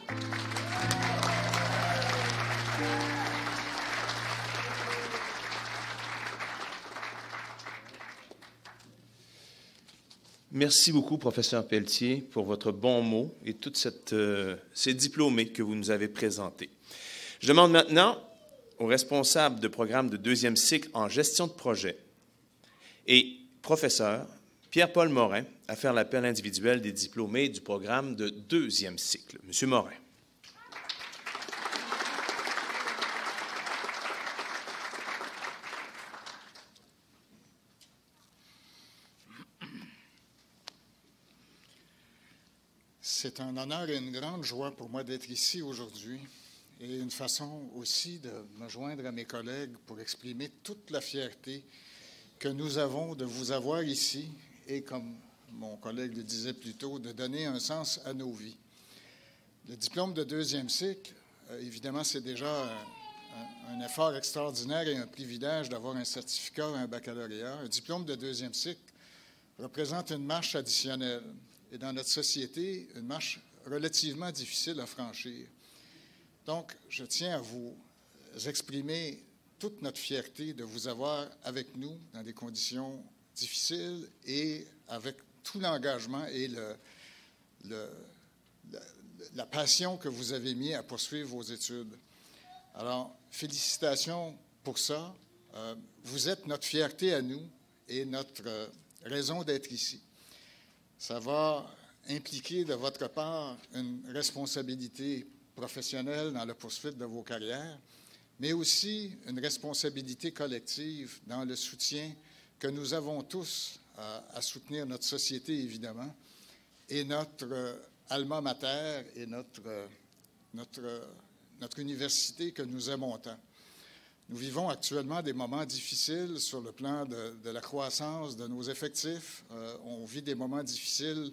S1: Merci beaucoup, professeur Pelletier, pour votre bon mot et tous ces diplômés que vous nous avez présentés. Je demande maintenant au responsable de programme de deuxième cycle en gestion de projet et professeur Pierre-Paul Morin à faire l'appel individuel des diplômés du programme de deuxième cycle. Monsieur Morin.
S8: C'est un honneur et une grande joie pour moi d'être ici aujourd'hui et une façon aussi de me joindre à mes collègues pour exprimer toute la fierté que nous avons de vous avoir ici et, comme mon collègue le disait plus tôt, de donner un sens à nos vies. Le diplôme de deuxième cycle, évidemment, c'est déjà un effort extraordinaire et un privilège d'avoir un certificat ou un baccalauréat. Un diplôme de deuxième cycle représente une marche additionnelle et dans notre société, une marche relativement difficile à franchir. Donc, je tiens à vous exprimer toute notre fierté de vous avoir avec nous dans des conditions difficiles et avec tout l'engagement et la passion que vous avez mis à poursuivre vos études. Alors, félicitations pour ça. Vous êtes notre fierté à nous et notre raison d'être ici. Ça va impliquer de votre part une responsabilité professionnelle dans la poursuite de vos carrières, mais aussi une responsabilité collective dans le soutien que nous avons tous à soutenir notre société, évidemment, et notre alma mater et notre université que nous aimons tant. Nous vivons actuellement des moments difficiles sur le plan de la croissance de nos effectifs. On vit des moments difficiles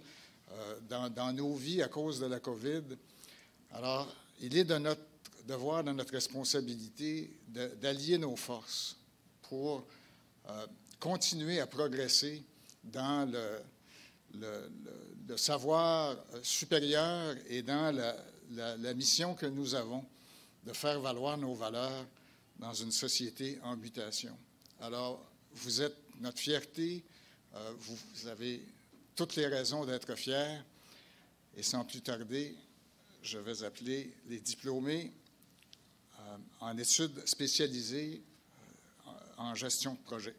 S8: dans nos vies à cause de la COVID. Alors, il est de notre devoir, de notre responsabilité d'allier nos forces pour continuer à progresser dans le savoir supérieur et dans la mission que nous avons de faire valoir nos valeurs dans une société en mutation. Alors, vous êtes notre fierté, vous avez toutes les raisons d'être fiers, et sans plus tarder, je vais appeler les diplômés en études spécialisées en gestion de projet.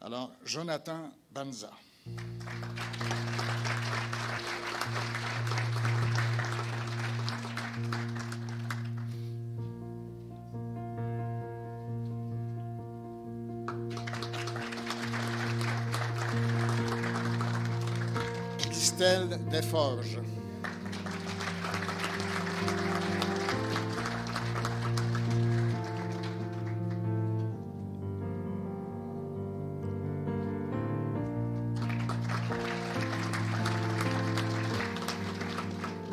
S8: Alors, Jonathan Banza. Christelle Desforges.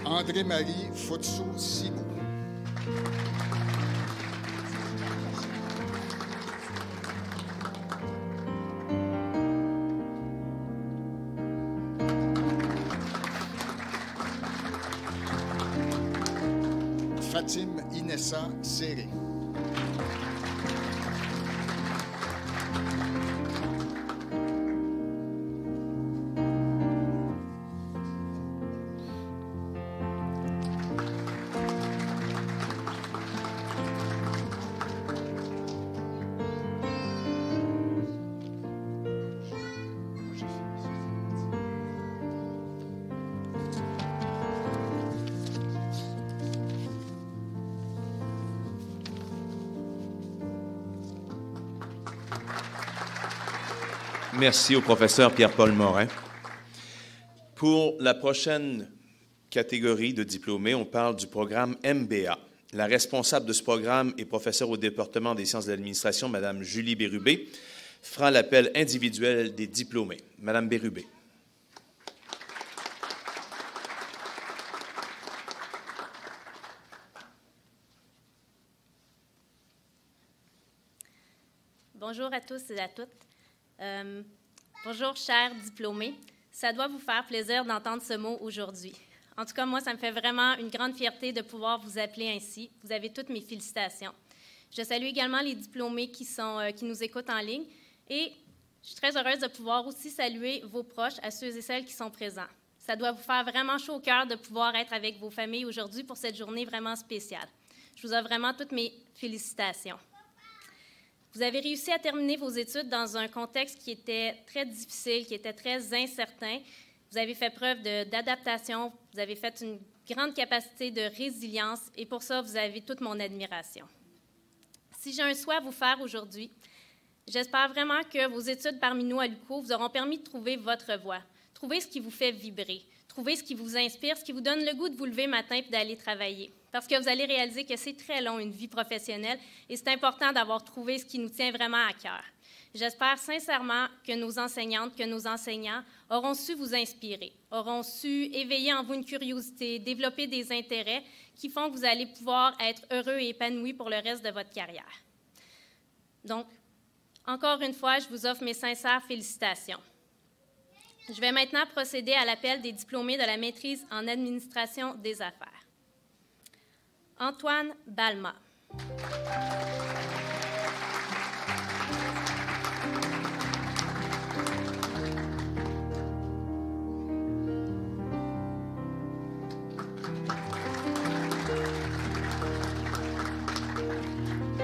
S8: André-Marie Fotsou-Simou. Fatim Inessa Séré.
S1: Merci au professeur Pierre-Paul Morin. Pour la prochaine catégorie de diplômés, on parle du programme MBA. La responsable de ce programme et professeure au département des sciences de l'administration, Mme Julie Bérubé, fera l'appel individuel des diplômés. Mme Bérubé.
S9: Bonjour à tous et à toutes. Bonjour, chers diplômés. Ça doit vous faire plaisir d'entendre ce mot aujourd'hui. En tout cas, moi, ça me fait vraiment une grande fierté de pouvoir vous appeler ainsi. Vous avez toutes mes félicitations. Je salue également les diplômés qui nous écoutent en ligne et je suis très heureuse de pouvoir aussi saluer vos proches, à ceux et celles qui sont présents. Ça doit vous faire vraiment chaud au cœur de pouvoir être avec vos familles aujourd'hui pour cette journée vraiment spéciale. Je vous offre vraiment toutes mes félicitations. Vous avez réussi à terminer vos études dans un contexte qui était très difficile, qui était très incertain. Vous avez fait preuve d'adaptation, vous avez fait une grande capacité de résilience et pour ça, vous avez toute mon admiration. Si j'ai un souhait à vous faire aujourd'hui, j'espère vraiment que vos études parmi nous à l'UQO vous auront permis de trouver votre voie, trouver ce qui vous fait vibrer, trouver ce qui vous inspire, ce qui vous donne le goût de vous lever le matin et d'aller travailler. Parce que vous allez réaliser que c'est très long, une vie professionnelle, et c'est important d'avoir trouvé ce qui nous tient vraiment à cœur. J'espère sincèrement que nos enseignantes, que nos enseignants auront su vous inspirer, auront su éveiller en vous une curiosité, développer des intérêts qui font que vous allez pouvoir être heureux et épanoui pour le reste de votre carrière. Donc, encore une fois, je vous offre mes sincères félicitations. Je vais maintenant procéder à l'appel des diplômés de la maîtrise en administration des affaires. Antoine Balma.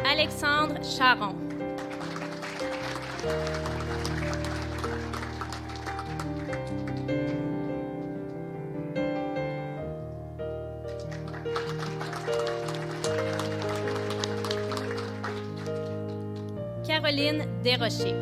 S9: Alexandre Charon. Caroline Desrochers.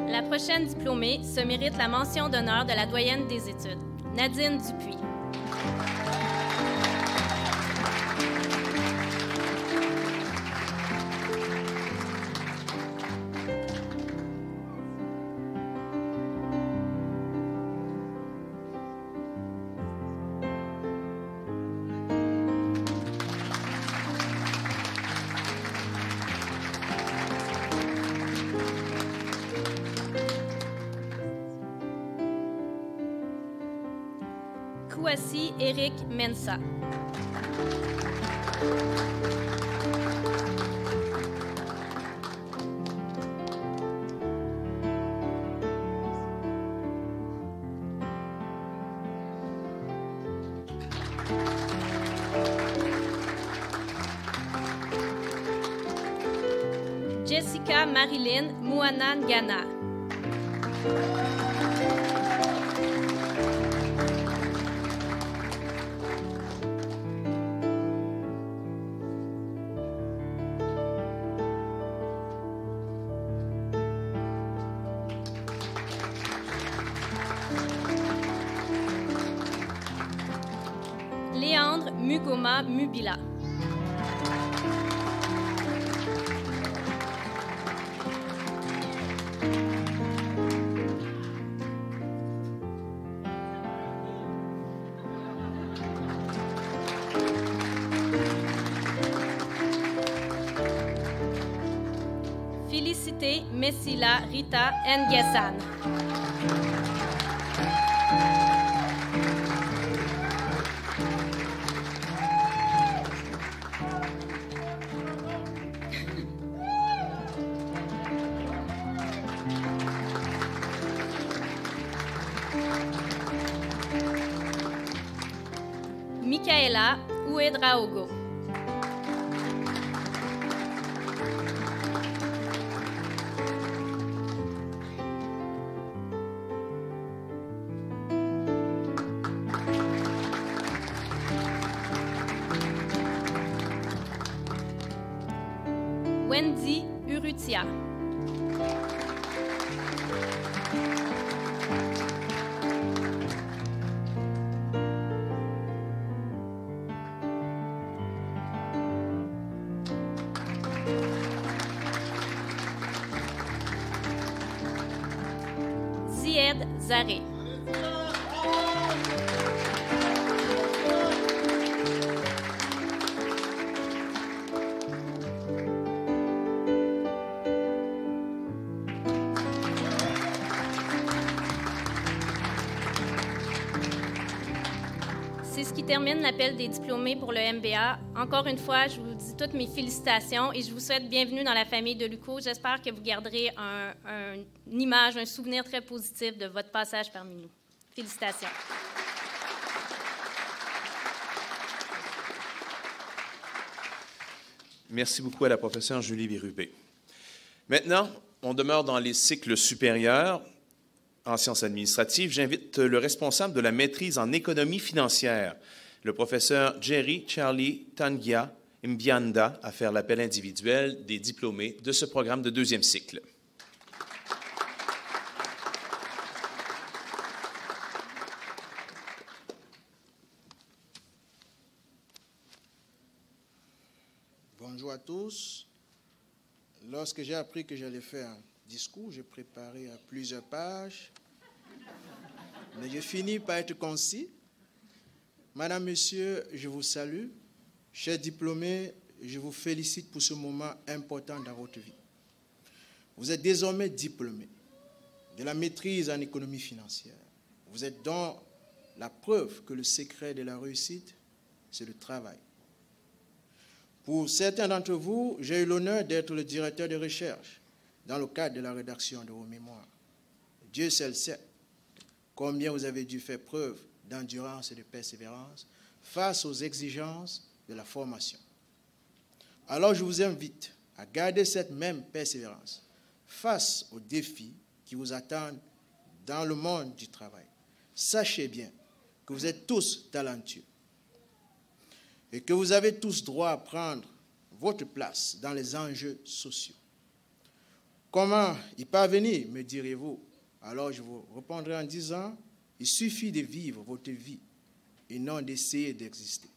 S9: La prochaine diplômée se mérite la mention d'honneur de la doyenne des études, Nadine Dupuis. Kouassi Eric Mensa. Jessica Marilyn Mouanan Gana. Léandre Mugoma Mubila. Félicité Messila Rita Nguessan. Michaela Ouedraogo. Wendy Urrutia. Zied Zaré. C'est ce qui termine l'appel des diplômés pour le MBA. Encore une fois, je vous dis toutes mes félicitations et je vous souhaite bienvenue dans la famille de l'UQO. J'espère que vous garderez une image, un souvenir très positif de votre passage parmi nous. Félicitations.
S1: Merci beaucoup à la professeure Julie Bérubé. Maintenant, on demeure dans les cycles supérieurs en sciences administratives. J'invite le responsable de la maîtrise en économie financière, le professeur Jerry Charlie Tangia Mbianda, à faire l'appel individuel des diplômés de ce programme de deuxième cycle.
S10: Bonjour à tous. Lorsque j'ai appris que j'allais faire un discours, j'ai préparé à plusieurs pages, mais j'ai fini par être concis. Madame, Monsieur, je vous salue. Chers diplômés, je vous félicite pour ce moment important dans votre vie. Vous êtes désormais diplômés de la maîtrise en économie financière. Vous êtes donc la preuve que le secret de la réussite, c'est le travail. Pour certains d'entre vous, j'ai eu l'honneur d'être le directeur de recherche dans le cadre de la rédaction de vos mémoires. Dieu seul sait combien vous avez dû faire preuve d'endurance et de persévérance face aux exigences de la formation. Alors je vous invite à garder cette même persévérance face aux défis qui vous attendent dans le monde du travail. Sachez bien que vous êtes tous talentueux et que vous avez tous droit à prendre votre place dans les enjeux sociaux. Comment y parvenir, me direz-vous? Alors je vous répondrai en disant, il suffit de vivre votre vie et non d'essayer d'exister.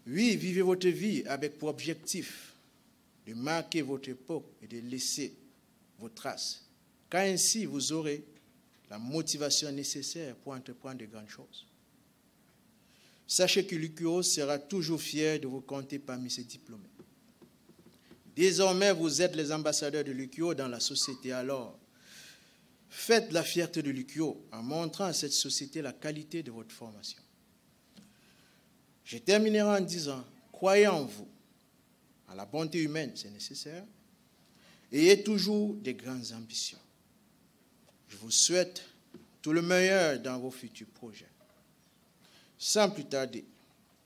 S10: Oui, vivez votre vie avec pour objectif de marquer votre époque et de laisser vos traces, car ainsi vous aurez la motivation nécessaire pour entreprendre de grandes choses. Sachez que l'UQO sera toujours fier de vous compter parmi ses diplômés. Désormais, vous êtes les ambassadeurs de l'UQO dans la société. Alors, faites la fierté de l'UQIO en montrant à cette société la qualité de votre formation. Je terminerai en disant, croyez en vous, en la bonté humaine, c'est nécessaire, ayez toujours des grandes ambitions. Je vous souhaite tout le meilleur dans vos futurs projets. Sans plus tarder,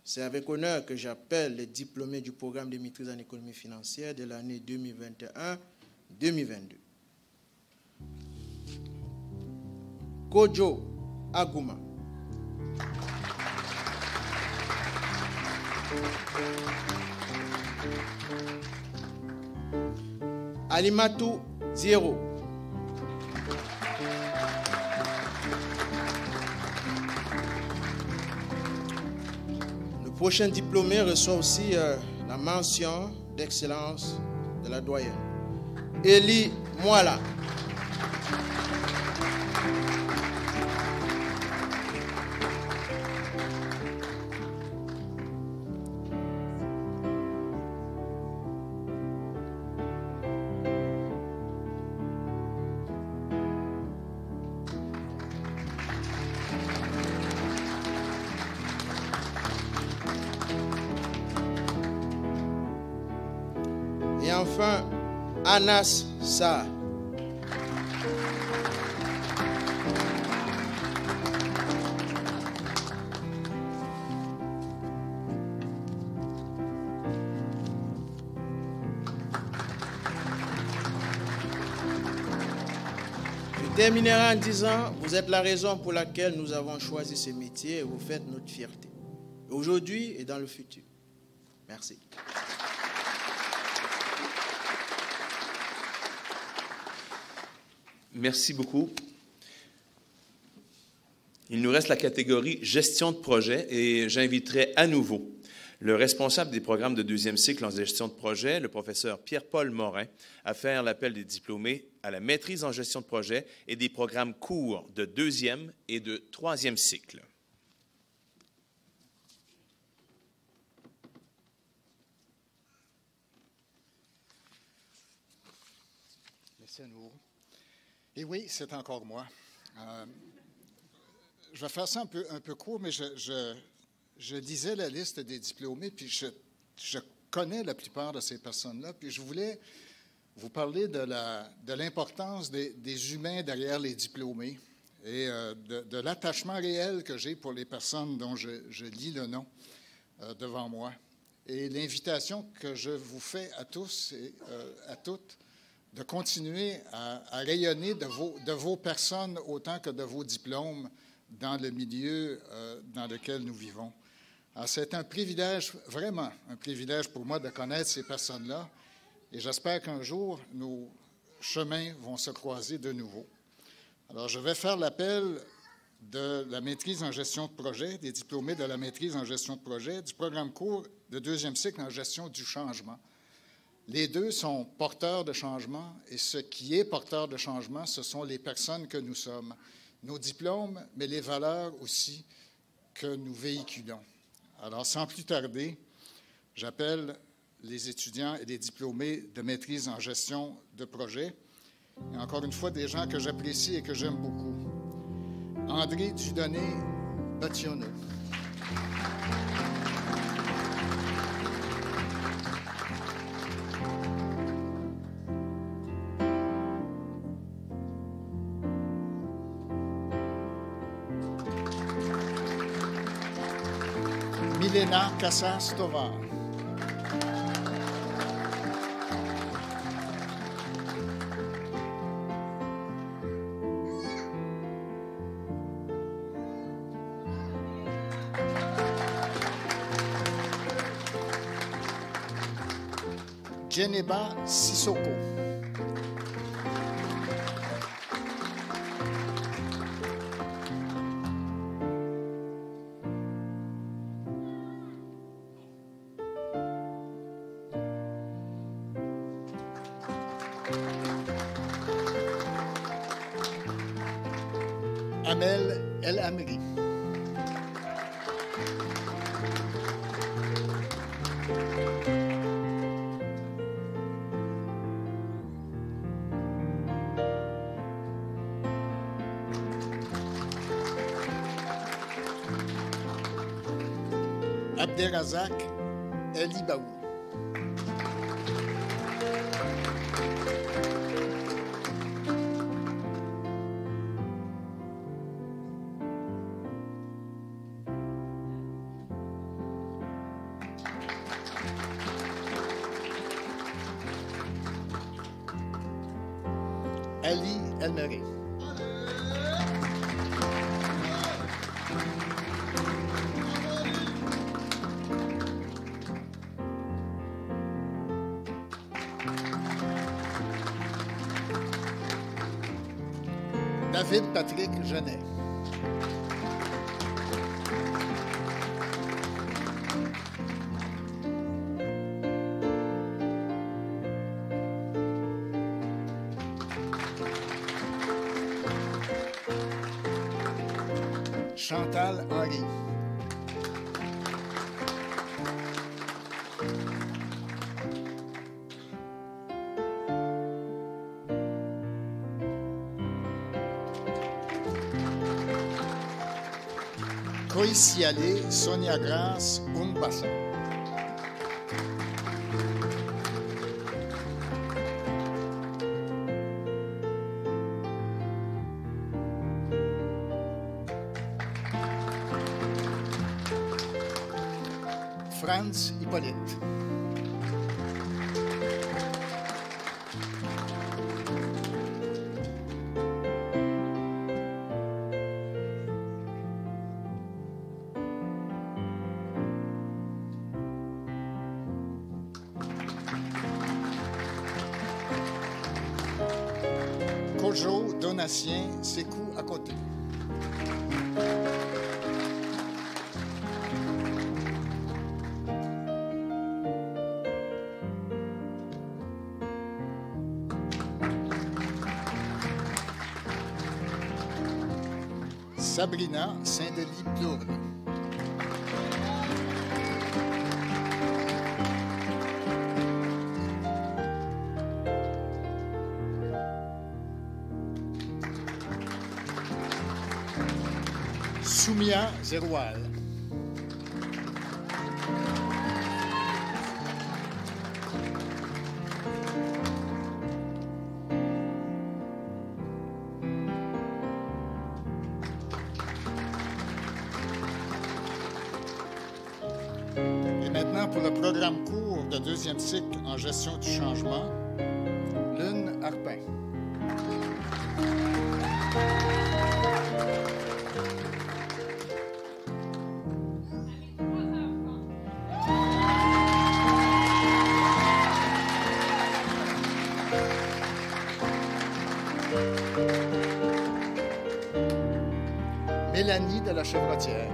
S10: c'est avec honneur que j'appelle les diplômés du programme de maîtrise en économie financière de l'année 2021-2022. Kojo Aguma. Alimatu Zero. Le prochain diplômé reçoit aussi la mention d'excellence de la doyenne. Eli Mwala. Et enfin, Anas Sa. Je terminerai en disant, vous êtes la raison pour laquelle nous avons choisi ce métier et vous faites notre fierté, aujourd'hui et dans le futur. Merci.
S1: Merci beaucoup. Il nous reste la catégorie gestion de projet et j'inviterai à nouveau le responsable des programmes de deuxième cycle en gestion de projet, le professeur Pierre-Paul Morin, à faire l'appel des diplômés à la maîtrise en gestion de projet et des programmes courts de deuxième et de troisième cycle.
S8: Merci à nous. Et oui, c'est encore moi. Je vais faire ça un peu court, mais je lisais la liste des diplômés, puis je connais la plupart de ces personnes-là, puis je voulais vous parler de l'importance des humains derrière les diplômés et de l'attachement réel que j'ai pour les personnes dont je lis le nom devant moi. Et l'invitation que je vous fais à tous et à toutes, de continuer à rayonner de vos personnes autant que de vos diplômes dans le milieu dans lequel nous vivons. Alors, c'est un privilège, vraiment un privilège pour moi de connaître ces personnes-là et j'espère qu'un jour, nos chemins vont se croiser de nouveau. Alors, je vais faire l'appel de la maîtrise en gestion de projet, des diplômés de la maîtrise en gestion de projet, du programme court de deuxième cycle en gestion du changement. Les deux sont porteurs de changement et ce qui est porteur de changement, ce sont les personnes que nous sommes, nos diplômes, mais les valeurs aussi que nous véhiculons. Alors, sans plus tarder, j'appelle les étudiants et les diplômés de maîtrise en gestion de projet, et encore une fois, des gens que j'apprécie et que j'aime beaucoup. André Dudonné-Bationneau. Milena Casas-Tovar. Geneba Sissoko. Amel El Amri. Abderrazak Elibaou. Ali Elmeri. David Patrick Genet. Chantal Henry. Koisiale Sonia Grace Umbassa. Franz Hippolyte. Kojo Donatien Sékou à côté. Sabrina Saint-Denis-Plourde. Soumia Zeroual. Et maintenant, pour le programme court de deuxième cycle en gestion du changement, Lune Harpin. Mélanie de la Chevrotière.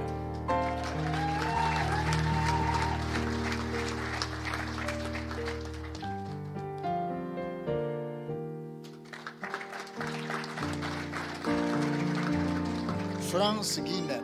S8: France Guillemette.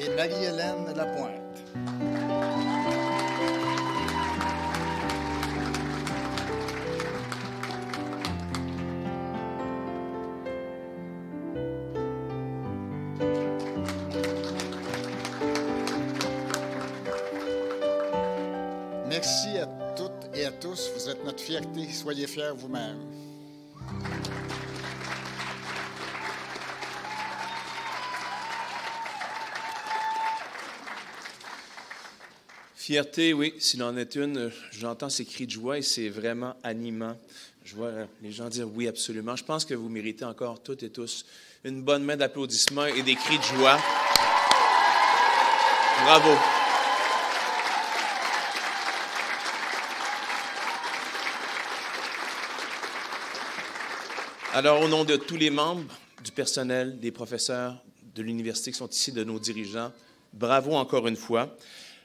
S8: Et Marie-Hélène Lapointe. Merci à toutes et à tous. Vous êtes notre fierté. Soyez fiers vous-même.
S1: Fierté, oui, s'il en est une. J'entends ces cris de joie et c'est vraiment animant. Je vois les gens dire oui, absolument. Je pense que vous méritez encore toutes et tous une bonne main d'applaudissements et des cris de joie. Bravo. Alors, au nom de tous les membres, du personnel, des professeurs de l'université qui sont ici, de nos dirigeants, bravo encore une fois.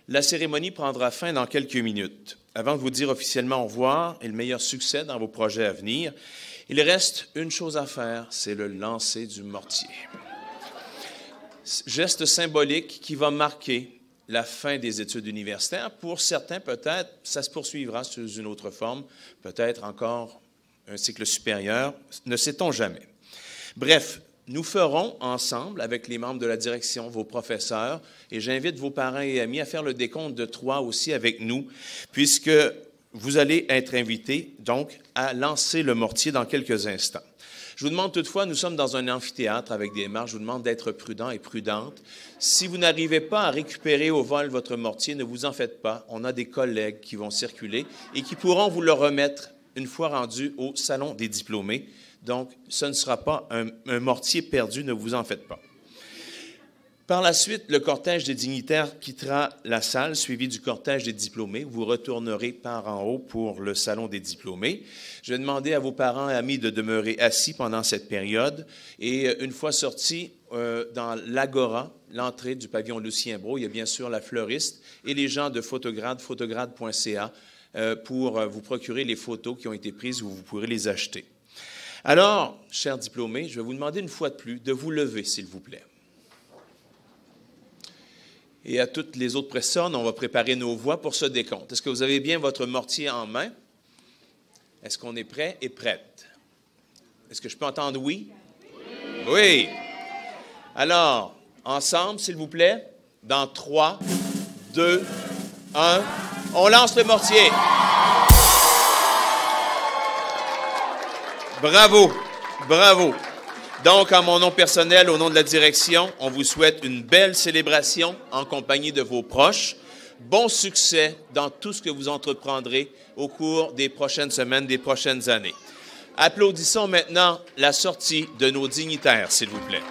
S1: La cérémonie prendra fin dans quelques minutes. Avant de vous dire officiellement au revoir et le meilleur succès dans vos projets à venir, il reste une chose à faire, c'est le lancer du mortier. Geste symbolique qui va marquer la fin des études universitaires. Pour certains, peut-être, ça se poursuivra sous une autre forme, peut-être encore un cycle supérieur, ne sait-on jamais. Bref, nous ferons ensemble, avec les membres de la direction, vos professeurs, et j'invite vos parents et amis à faire le décompte de 3 aussi avec nous, puisque vous allez être invités, donc, à lancer le mortier dans quelques instants. Je vous demande toutefois, nous sommes dans un amphithéâtre avec des marches, je vous demande d'être prudent et prudente. Si vous n'arrivez pas à récupérer au vol votre mortier, ne vous en faites pas. On a des collègues qui vont circuler et qui pourront vous le remettre une fois rendu au Salon des diplômés. Donc, ce ne sera pas un mortier perdu, ne vous en faites pas. Par la suite, le cortège des dignitaires quittera la salle, suivi du cortège des diplômés. Vous retournerez par en haut pour le Salon des diplômés. Je vais demander à vos parents et amis de demeurer assis pendant cette période. Et une fois sortis dans l'Agora, l'entrée du pavillon Lucien Brault, il y a bien sûr la fleuriste et les gens de Photograde, photograde.ca, pour vous procurer les photos qui ont été prises ou vous pourrez les acheter. Alors, chers diplômés, je vais vous demander une fois de plus de vous lever, s'il vous plaît. Et à toutes les autres personnes, on va préparer nos voix pour ce décompte. Est-ce que vous avez bien votre mortier en main? Est-ce qu'on est prêt et prête? Est-ce que je peux entendre oui? Oui. Alors, ensemble, s'il vous plaît, dans 3, 2, 1, on lance le mortier. Bravo, bravo. Donc, en mon nom personnel, au nom de la direction, on vous souhaite une belle célébration en compagnie de vos proches. Bon succès dans tout ce que vous entreprendrez au cours des prochaines semaines, des prochaines années. Applaudissons maintenant la sortie de nos dignitaires, s'il vous plaît.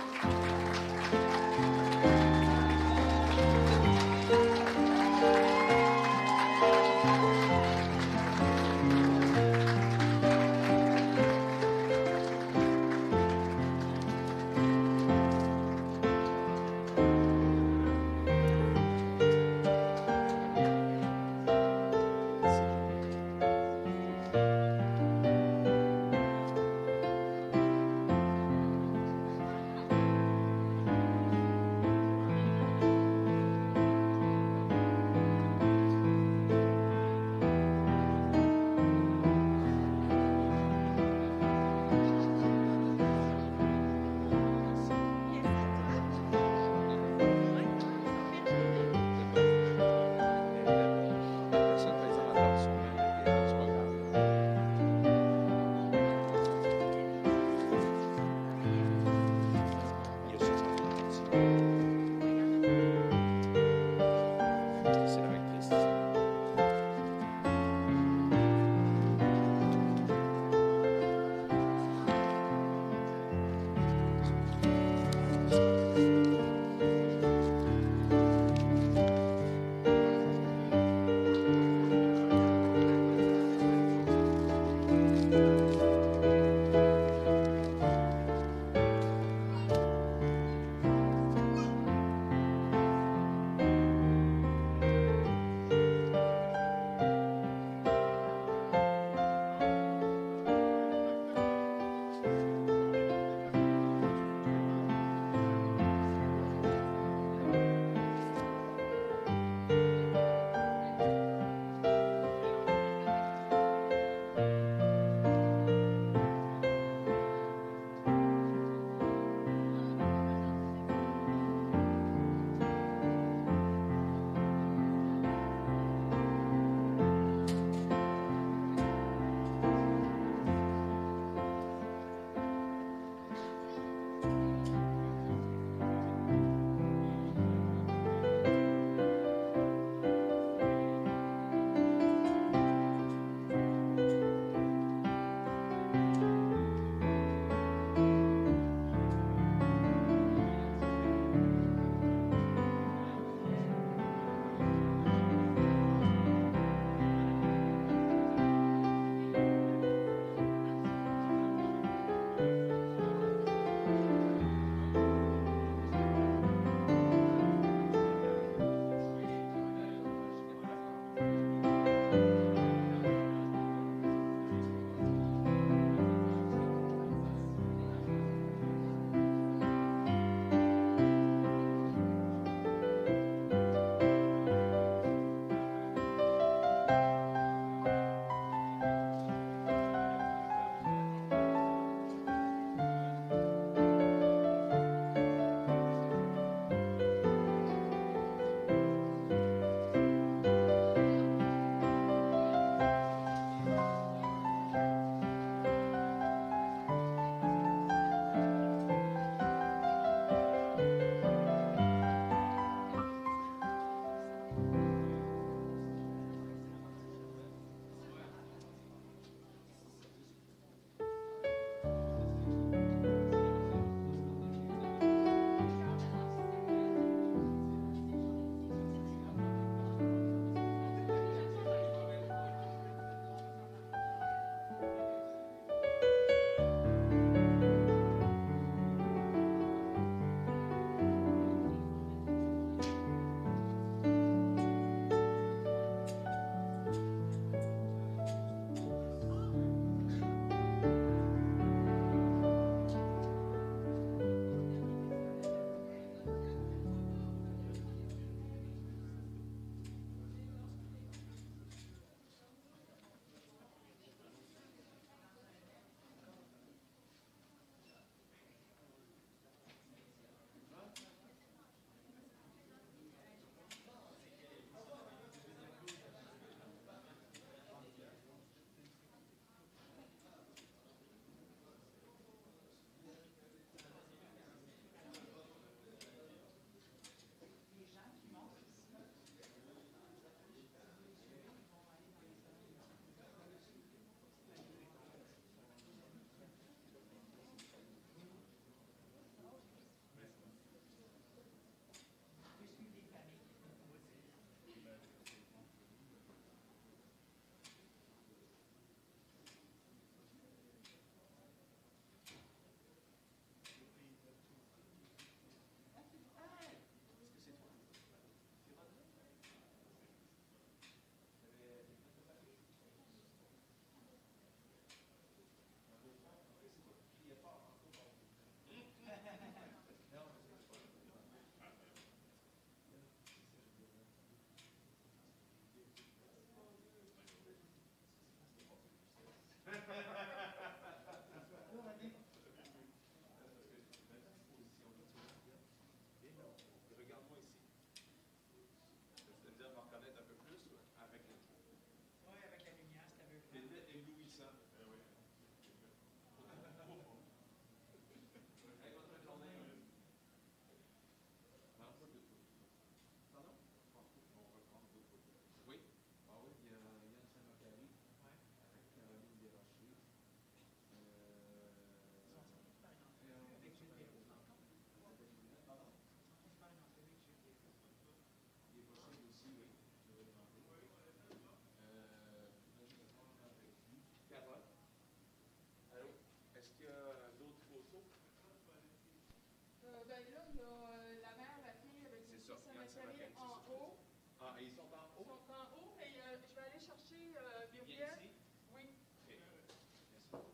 S1: ça.
S2: Ça
S1: Regarde, ça
S2: m'atterrit
S1: va
S2: en haut.
S1: Ah, et ils sont en
S2: Ils
S1: haut?
S2: sont en haut, mais je vais aller chercher
S1: Viens
S2: Muriel.
S1: ici.
S2: Oui.
S1: OK.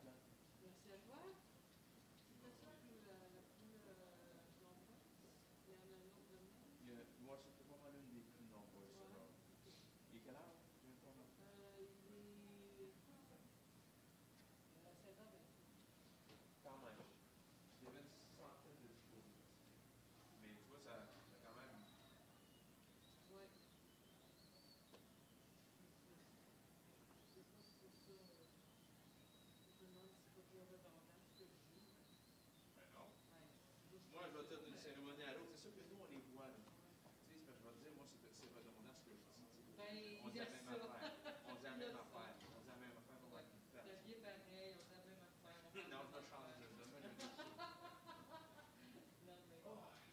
S1: Merci.
S2: Merci à toi. C'est ça la plus nombreuse? Il y en a un autre de moi.
S1: Moi, c'était pas mal une des plus nombreuses.
S2: Voilà.
S1: Il est quelle heure? Je viens de voir.
S2: Il est 16h20.
S1: Quand même. Il y avait une centaine de diplômés. Mais tu vois, ça quand même...
S2: Oui.
S1: Moi, je vais dire d'une cérémonie à l'autre. C'est sûr que nous, on les voit. Là. Tu sais, je vais te dire, moi, c'est redondant ce que je dis. On dit la même affaire. On dit la même affaire. On dit la même affaire pour la faire.
S2: C'est bien pareil, on dit la même affaire.
S1: Non, je vais changer. Demain, je dis ça.
S2: Non, mais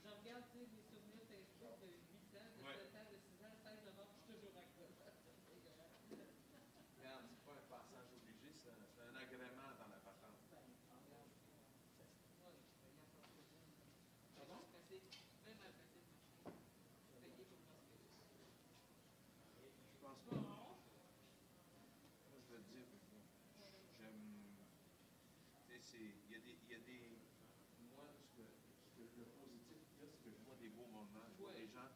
S2: je regarde, tu sais, des souvenirs Facebook de 8 ans, de 7 ans, de 6 ans, 16 novembre, je suis toujours à cause.
S1: Regarde, c'est pas un passage obligé, c'est un agrément dans la patente. Je pense pas. Moi, je vais te dire, j'aime. Tu sais, il y a des. Moi, le positif qu'il y a, c'est que je vois des beaux moments. Je vois des gens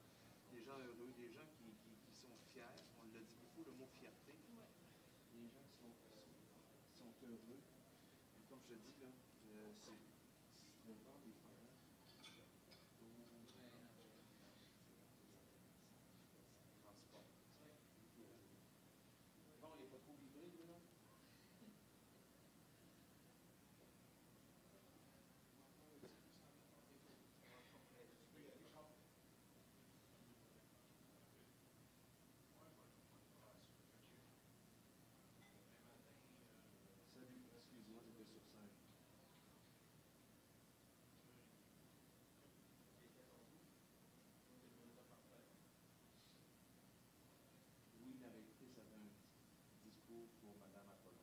S1: heureux, des gens qui sont fiers. On l'a dit beaucoup, le mot fierté. Les gens qui sont heureux. Et comme je te dis, là, c'est le temps des parents. Bon, il n'est pas trop vibré, lui, non? Salut, excuse-moi, j'étais sur scène. Oui, la réalité, ça fait un discours pour Mme Apollon.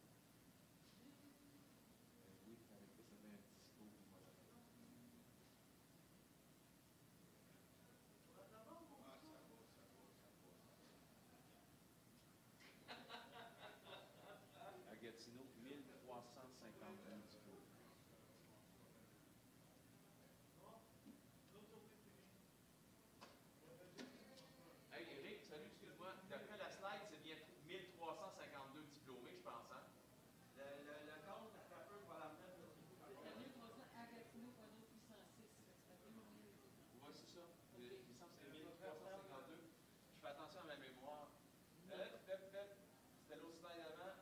S1: Oui, la réalité, ça fait un discours pour Mme Apollon. À Gatineau, 1352 diplômes. Hey, Eric, salut, excuse-moi. D'après la slide, c'est bien 1352 diplômés, je pense, hein?
S11: Le compte, un peu, va la mettre.
S2: À Gatineau, pas d'autre 806.
S1: Oui, c'est ça. Il me semble que c'est 1352. Je fais attention à ma mémoire. C'était l'autre slide avant.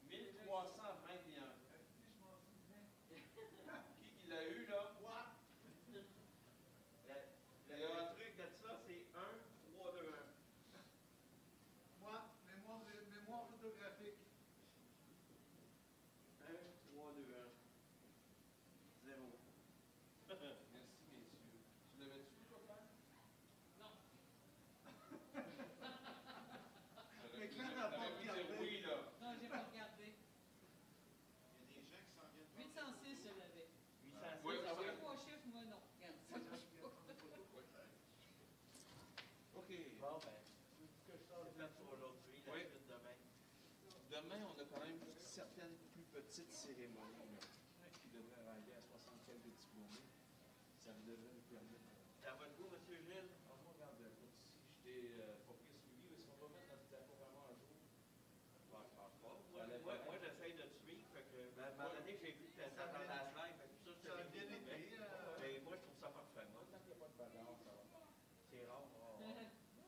S1: 1321. Qui l'a eu, là?
S11: Moi,
S1: Il y a un truc de ça, c'est 1, 3, 2, 1.
S11: moi, mémoire photographique.
S1: 1, 3, 2, 1. 0. Merci, messieurs. Tu l'avais-tu vu, papa?
S2: Non.
S11: Mais quand n'a pas regardé.
S1: Oui, là.
S2: Non, j'ai pas regardé.
S8: Il y a des gens qui s'en viennent.
S2: 806, je l'avais.
S1: 806, oui,
S2: J'ai
S1: oui.
S2: 3 chiffres, moi, non. Regarde, ça marche pas.
S1: OK.
S11: Bon, ben, ce que je sors de pour aujourd'hui, la suite demain.
S1: Demain, on a quand même certaines plus petites cérémonies là, qui devraient arriver à 60 quelques diplômés. Ça devrait nous permettre.
S11: C'est à votre goût, M. Gilles?
S1: Alors, moi, regarde, écoute, si je t'ai pas pris suivi, est-ce qu'on va mettre notre diapo vraiment un jour?
S11: Bon, je pense pas. Moi j'essaye de te suivre. Fait que, à un moment donné, j'ai vu que tu étais dans la slide. Fait que ça a bien été. Mais moi, je trouve ça parfait. Moi,
S1: Tant qu'il n'y a pas de bagarre, ça va.
S11: c'est rare.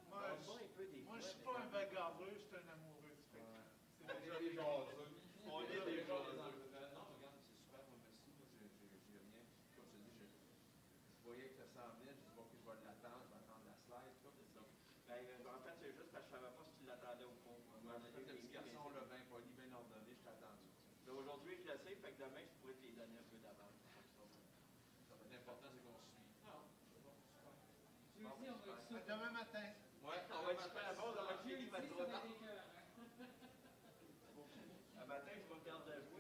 S10: Moi,
S11: Un peu des
S10: moi,
S11: fois,
S10: je suis
S11: mais
S10: pas un
S11: quand-
S10: bagarreux, je suis un amoureux du spectacle.
S1: On est des jaseux.
S11: On est des jaseux.
S1: Non, regarde, c'est super, moi, merci. Moi, j'ai rien. Comme je te dis, je voyais que ça s'en venait. Je dis, bon, OK, je vais l'attendre, je vais attendre la slide. Tout. Donc,
S11: Ben, en fait, c'est juste parce que je savais pas si tu l'attendais au fond.
S1: moi, j'ai fait le petit garçon, là, bien poli, bien ordonné, je t'ai attendu.
S11: Mais aujourd'hui, je le sais, fait que demain, je pourrais te les donner un peu d'avance.
S1: L'important, c'est qu'on suit.
S2: Jeudi, on va être
S10: À
S2: sûr.
S10: demain matin.
S1: Ouais,
S11: On va être super bon, on va être fini,
S2: Jeudi,
S11: mais
S2: ça
S11: trop
S2: va
S11: tard.
S2: être écœurant.
S11: Un matin, je vais me garder à jouer.